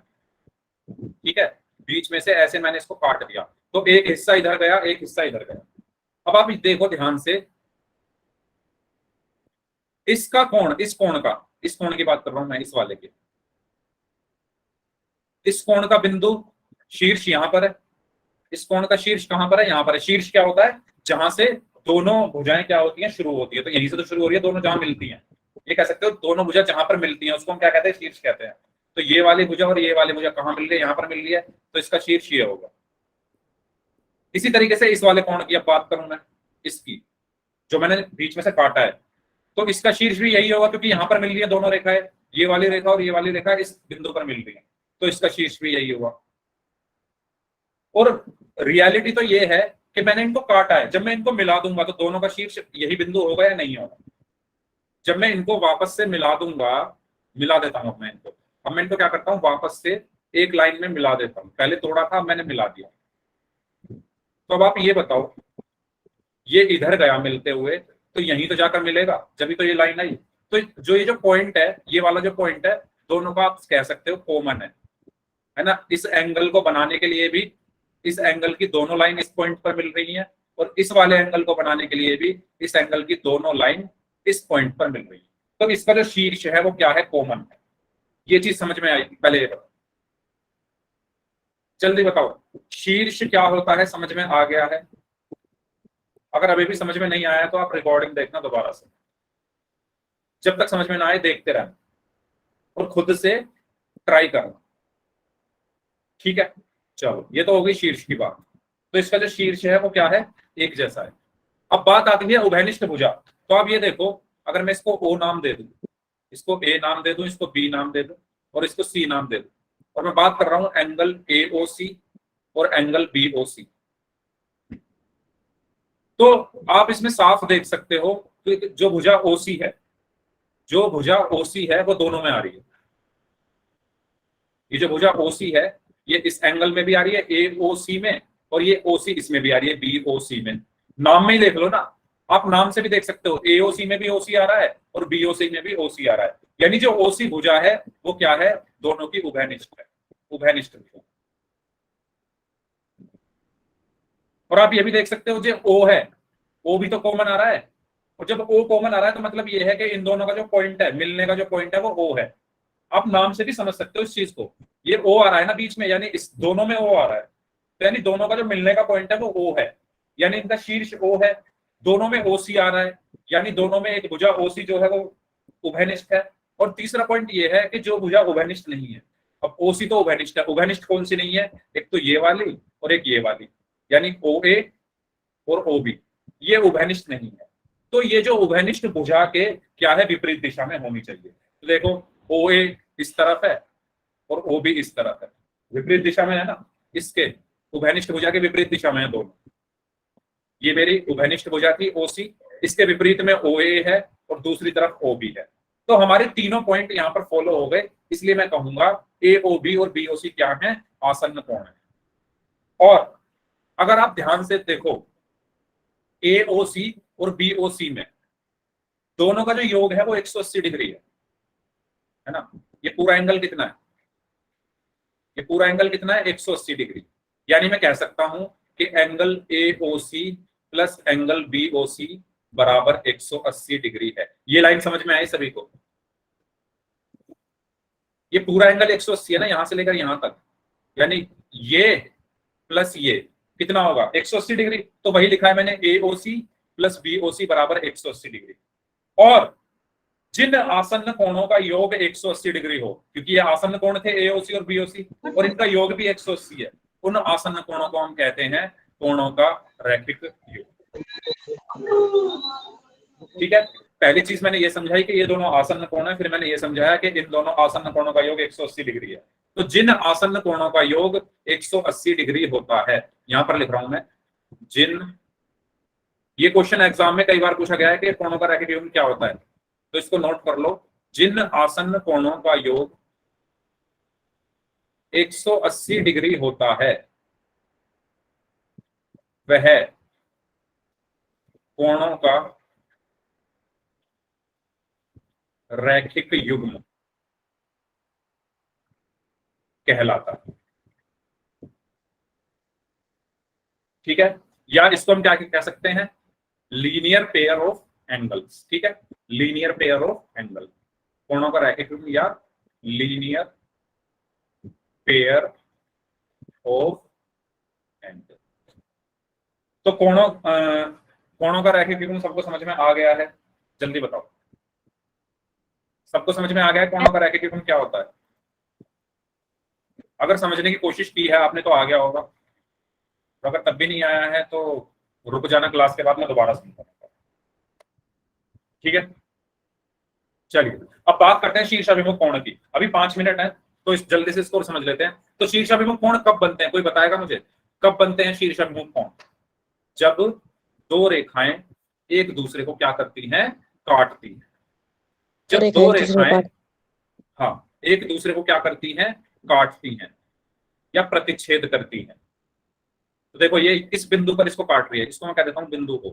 [SPEAKER 1] ठीक है, बीच में से ऐसे मैंने इसको काट दिया, तो एक हिस्सा इधर गया, एक हिस्सा इधर गया। अब आप देखो ध्यान से, इसका कोण, इस कोण की बात कर रहा हूं मैं, इस वाले की, इस कोण का बिंदु शीर्ष यहां पर है, इस कोण का शीर्ष कहां पर है, यहां पर है। शीर्ष क्या होता है, जहां से दोनों भुजाएं क्या होती हैं, शुरू होती है। तो यहीं से तो शुरू हो रही है, दोनों जहां मिलती हैं, ये कह सकते हो दोनों भुजा जहां पर मिलती हैं उसको हम क्या कहते हैं, शीर्ष कहते हैं। तो ये वाली भुजा और ये वाली भुजा कहाँ मिल रही है? यहाँ पर मिल रही है, तो इसका शीर्ष ये होगा। इसी तरीके से इस वाले कोण की अब बात करूं मैं, इसकी जो मैंने बीच में से काटा है, तो इसका शीर्ष भी यही होगा, क्योंकि यहाँ पर मिल रही है दोनों रेखाएं, ये वाली रेखा और ये वाली रेखा इस बिंदु पर मिल रही है, तो इसका शीर्ष भी यही होगा। और रियलिटी तो ये है कि मैंने इनको काटा है, जब मैं इनको मिला दूंगा तो दोनों का शीर्ष यही बिंदु होगा या नहीं होगा। जब मैं इनको वापस से मिला दूंगा, मिला देता हूं मैं इनको, अब मैं इनको क्या करता हूं, वापस से एक लाइन में मिला देता हूं। पहले तोड़ा था, मैंने मिला दिया। तो अब आप ये बताओ, ये इधर गया मिलते हुए, तो यहीं तो जाकर मिलेगा, जब तो ये लाइन आई। तो जो ये जो पॉइंट है, ये वाला जो पॉइंट है, दोनों का आप कह सकते हो कॉमन है ना। इस एंगल को बनाने के लिए भी इस एंगल की दोनों लाइन इस पॉइंट पर मिल रही है, और इस वाले एंगल को बनाने के लिए भी इस एंगल की दोनों लाइन इस पॉइंट पर मिल रही है। तो इसका जो शीर्ष है वो क्या है? कॉमन है। ये चीज समझ में आई? पहले ये बताओ, जल्दी बताओ, शीर्ष क्या होता है? समझ में आ गया है? अगर अभी भी समझ में नहीं आया तो आप रिकॉर्डिंग देखना दोबारा से, जब तक समझ में ना आए देखते रहना और खुद से ट्राई करना, ठीक है? चलो, ये तो हो गई शीर्ष की बात। तो इसका जो शीर्ष है वो क्या है? एक जैसा है। अब बात आती है उभयनिष्ठ भुजा। तो आप ये देखो, अगर मैं इसको ओ नाम दे दूं, इसको ए नाम दे दूं, इसको बी नाम दे दूं और इसको सी नाम दे दूं, और मैं बात कर रहा हूं एंगल AOC और एंगल BOC, तो आप इसमें साफ देख सकते हो कि जो भुजा OC है, जो भुजा OC है वो दोनों में आ रही है। ये जो भुजा OC है, ये इस एंगल में भी आ रही है AOC में, और ये OC इसमें भी आ रही है BOC में। नाम में ही देख लो ना, आप नाम से भी देख सकते हो, AOC में भी OC आ रहा है और BOC में भी OC आ रहा है। यानी जो OC भुजा है वो क्या है? दोनों की उभयनिष्ठ है, उभयनिष्ठ भुजा। और आप ये भी देख सकते हो, जो O है, O भी तो कॉमन आ रहा है, और जब O कॉमन आ रहा है तो मतलब ये है कि इन दोनों का जो पॉइंट है, मिलने का जो पॉइंट है वो O है। आप नाम से भी समझ सकते हो इस चीज को, ये O आ रहा है ना बीच में, यानी इस दोनों में O आ रहा है, तो यानी दोनों का जो मिलने का पॉइंट है वो O है, यानी इनका शीर्ष O है। दोनों में OC आ रहा है, यानी दोनों में एक भुजा OC जो है वो उभयनिष्ठ है। और तीसरा पॉइंट ये है कि जो भुजा उभयनिष्ठ नहीं है, अब OC तो उभयनिष्ठ है, उभयनिष्ठ कौन सी नहीं है? एक तो ये वाली और एक ये वाली, यानी OA और OB, ये उभयनिष्ठ नहीं है। तो ये जो उभयनिष्ठ भुजा के क्या है? विपरीत दिशा में होनी चाहिए। तो देखो, OA इस तरफ है और OB इस तरफ है, विपरीत दिशा में है ना, इसके उभयनिष्ठ भुजा के विपरीत दिशा में है दोनों। ये मेरी उभयनिष्ठ भुजा थी OC, इसके विपरीत में OA है और दूसरी तरफ OB है। तो हमारे तीनों पॉइंट यहाँ पर फॉलो हो गए, इसलिए मैं कहूंगा AOB और BOC क्या है? आसन्न कोण है। और अगर आप ध्यान से देखो, AOC और BOC में दोनों का जो योग है वो 180 डिग्री है ना। ये पूरा एंगल कितना है? ये पूरा एंगल कितना है? 180 डिग्री। यानी मैं कह सकता हूं कि angle AOC plus angle BOC बराबर 180 डिग्री है। ये लाइन समझ में आई सभी को? ये पूरा एंगल 180 है ना, यहां से लेकर यहां तक, यानी ये प्लस ये कितना होगा? 180 डिग्री। तो वही लिखा है मैंने, AOC प्लस BOC बराबर 180 डिग्री। और जिन आसन्न कोणों का योग 180 डिग्री हो, क्योंकि ये आसन्न कोण थे AOC और BOC, और इनका योग भी 180 है, उन आसन्न कोणों को हम कहते हैं कोणों का रैखिक योग। ठीक है, पहली चीज मैंने ये समझाई कि ये दोनों आसन्न कोण है, फिर मैंने ये समझाया कि इन दोनों आसन्न कोणों का योग 180 डिग्री है। तो जिन आसन्न कोणों का योग 180 डिग्री होता है, यहां पर लिख रहा हूं मैं, जिन, ये क्वेश्चन एग्जाम में कई बार पूछा गया है कि कोणों का रैखिक योग क्या होता है, तो इसको नोट कर लो। जिन आसन्न कोणों का योग 180 डिग्री होता है वह कोणों का रैखिक युग्म कहलाता है। ठीक है, या इसको हम क्या कह सकते हैं? Linear pair of angles. ठीक है, लीनियर पेयर ऑफ एंगल, कोणों का रैखिक युग्म या लीनियर पेयर ऑफ एंगल। तो कोणों का रैखिक युग्म सबको समझ में आ गया है? जल्दी बताओ, सबको समझ में आ गया है कोणों का रैखिक युग्म क्या होता है? अगर समझने की कोशिश की है आपने तो आ गया होगा, तो अगर तब भी नहीं आया है तो रुक जाना, क्लास के बाद मैं दोबारा समझाऊंगा। ठीक है, चलिए अब बात करते हैं शीर्षाभिमुख कोण की। अभी 5 मिनट है तो इस जल्दी से इसको समझ लेते हैं। तो शीर्षाभिमुख कोण कब बनते हैं, कोई बताएगा मुझे कब बनते हैं शीर्षाभिमुख कोण? जब दो रेखाएं एक दूसरे को क्या करती हैं, काटती हैं। जब दो रेखाएं हाँ एक दूसरे को क्या करती हैं, काटती हैं या प्रतिच्छेद करती हैं। तो देखो ये इस बिंदु पर इसको काट रही है, इसको मैं कह देता हूं बिंदु O।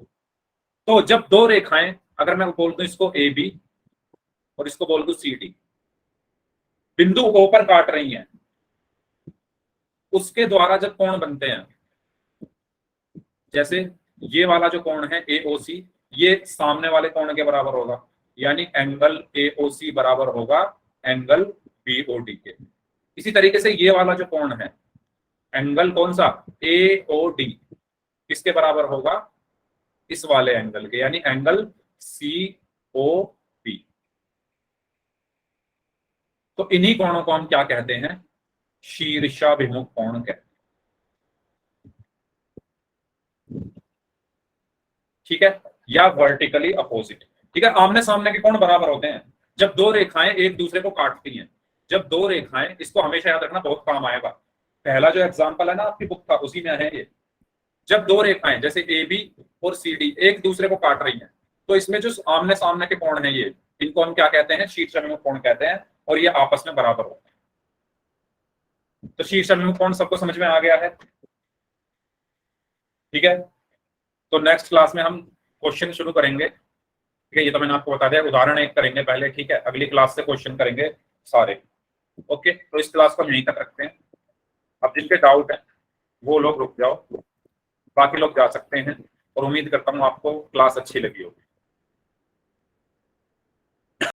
[SPEAKER 1] तो जब दो रेखाएं, अगर मैं बोल दूं इसको AB और इसको बोल दूं CD, बिंदु O पर काट रही हैं, उसके द्वारा जब कोण बनते हैं, जैसे ये वाला जो कोण है AOC, ये सामने वाले कोण के बराबर होगा, यानी एंगल AOC बराबर होगा एंगल BOD के। इसी तरीके से ये वाला जो कोण है, एंगल कौन सा, AOD, किसके बराबर होगा, इस वाले एंगल के, यानी एंगल COP। तो इन्हीं कोणों को हम क्या कहते हैं, शीर्षाभिमुख कोण कहते हैं। ठीक है, या वर्टिकली अपोजिट। ठीक है, आमने सामने के कोण बराबर होते हैं जब दो रेखाएं एक दूसरे को काटती हैं। जब दो रेखाएं, इसको हमेशा याद रखना, बहुत काम आएगा। पहला जो एग्जांपल है ना आपकी बुक का, उसी में है ये। जब दो रेखाएं जैसे AB और CD एक दूसरे को काट रही हैं, तो इसमें जो आमने सामने के कोण हैं ये, इनको हम क्या कहते हैं, शीर्षाभिमुख कोण कहते हैं, और ये आपस में बराबर होते हैं। तो शीर्षाभिमुख कोण सबको समझ में आ गया है? ठीक है, तो नेक्स्ट क्लास में हम क्वेश्चन शुरू करेंगे। ठीक है, ये तो मैंने आपको बता दिया, उदाहरण एक करेंगे पहले। ठीक है, अगली क्लास से क्वेश्चन करेंगे सारे। ओके, तो इस क्लास को हम यहीं तक रखते हैं। अब जिनके डाउट है वो लोग रुक जाओ, बाकी लोग जा सकते हैं, और उम्मीद करता हूँ आपको क्लास अच्छी लगी होगी।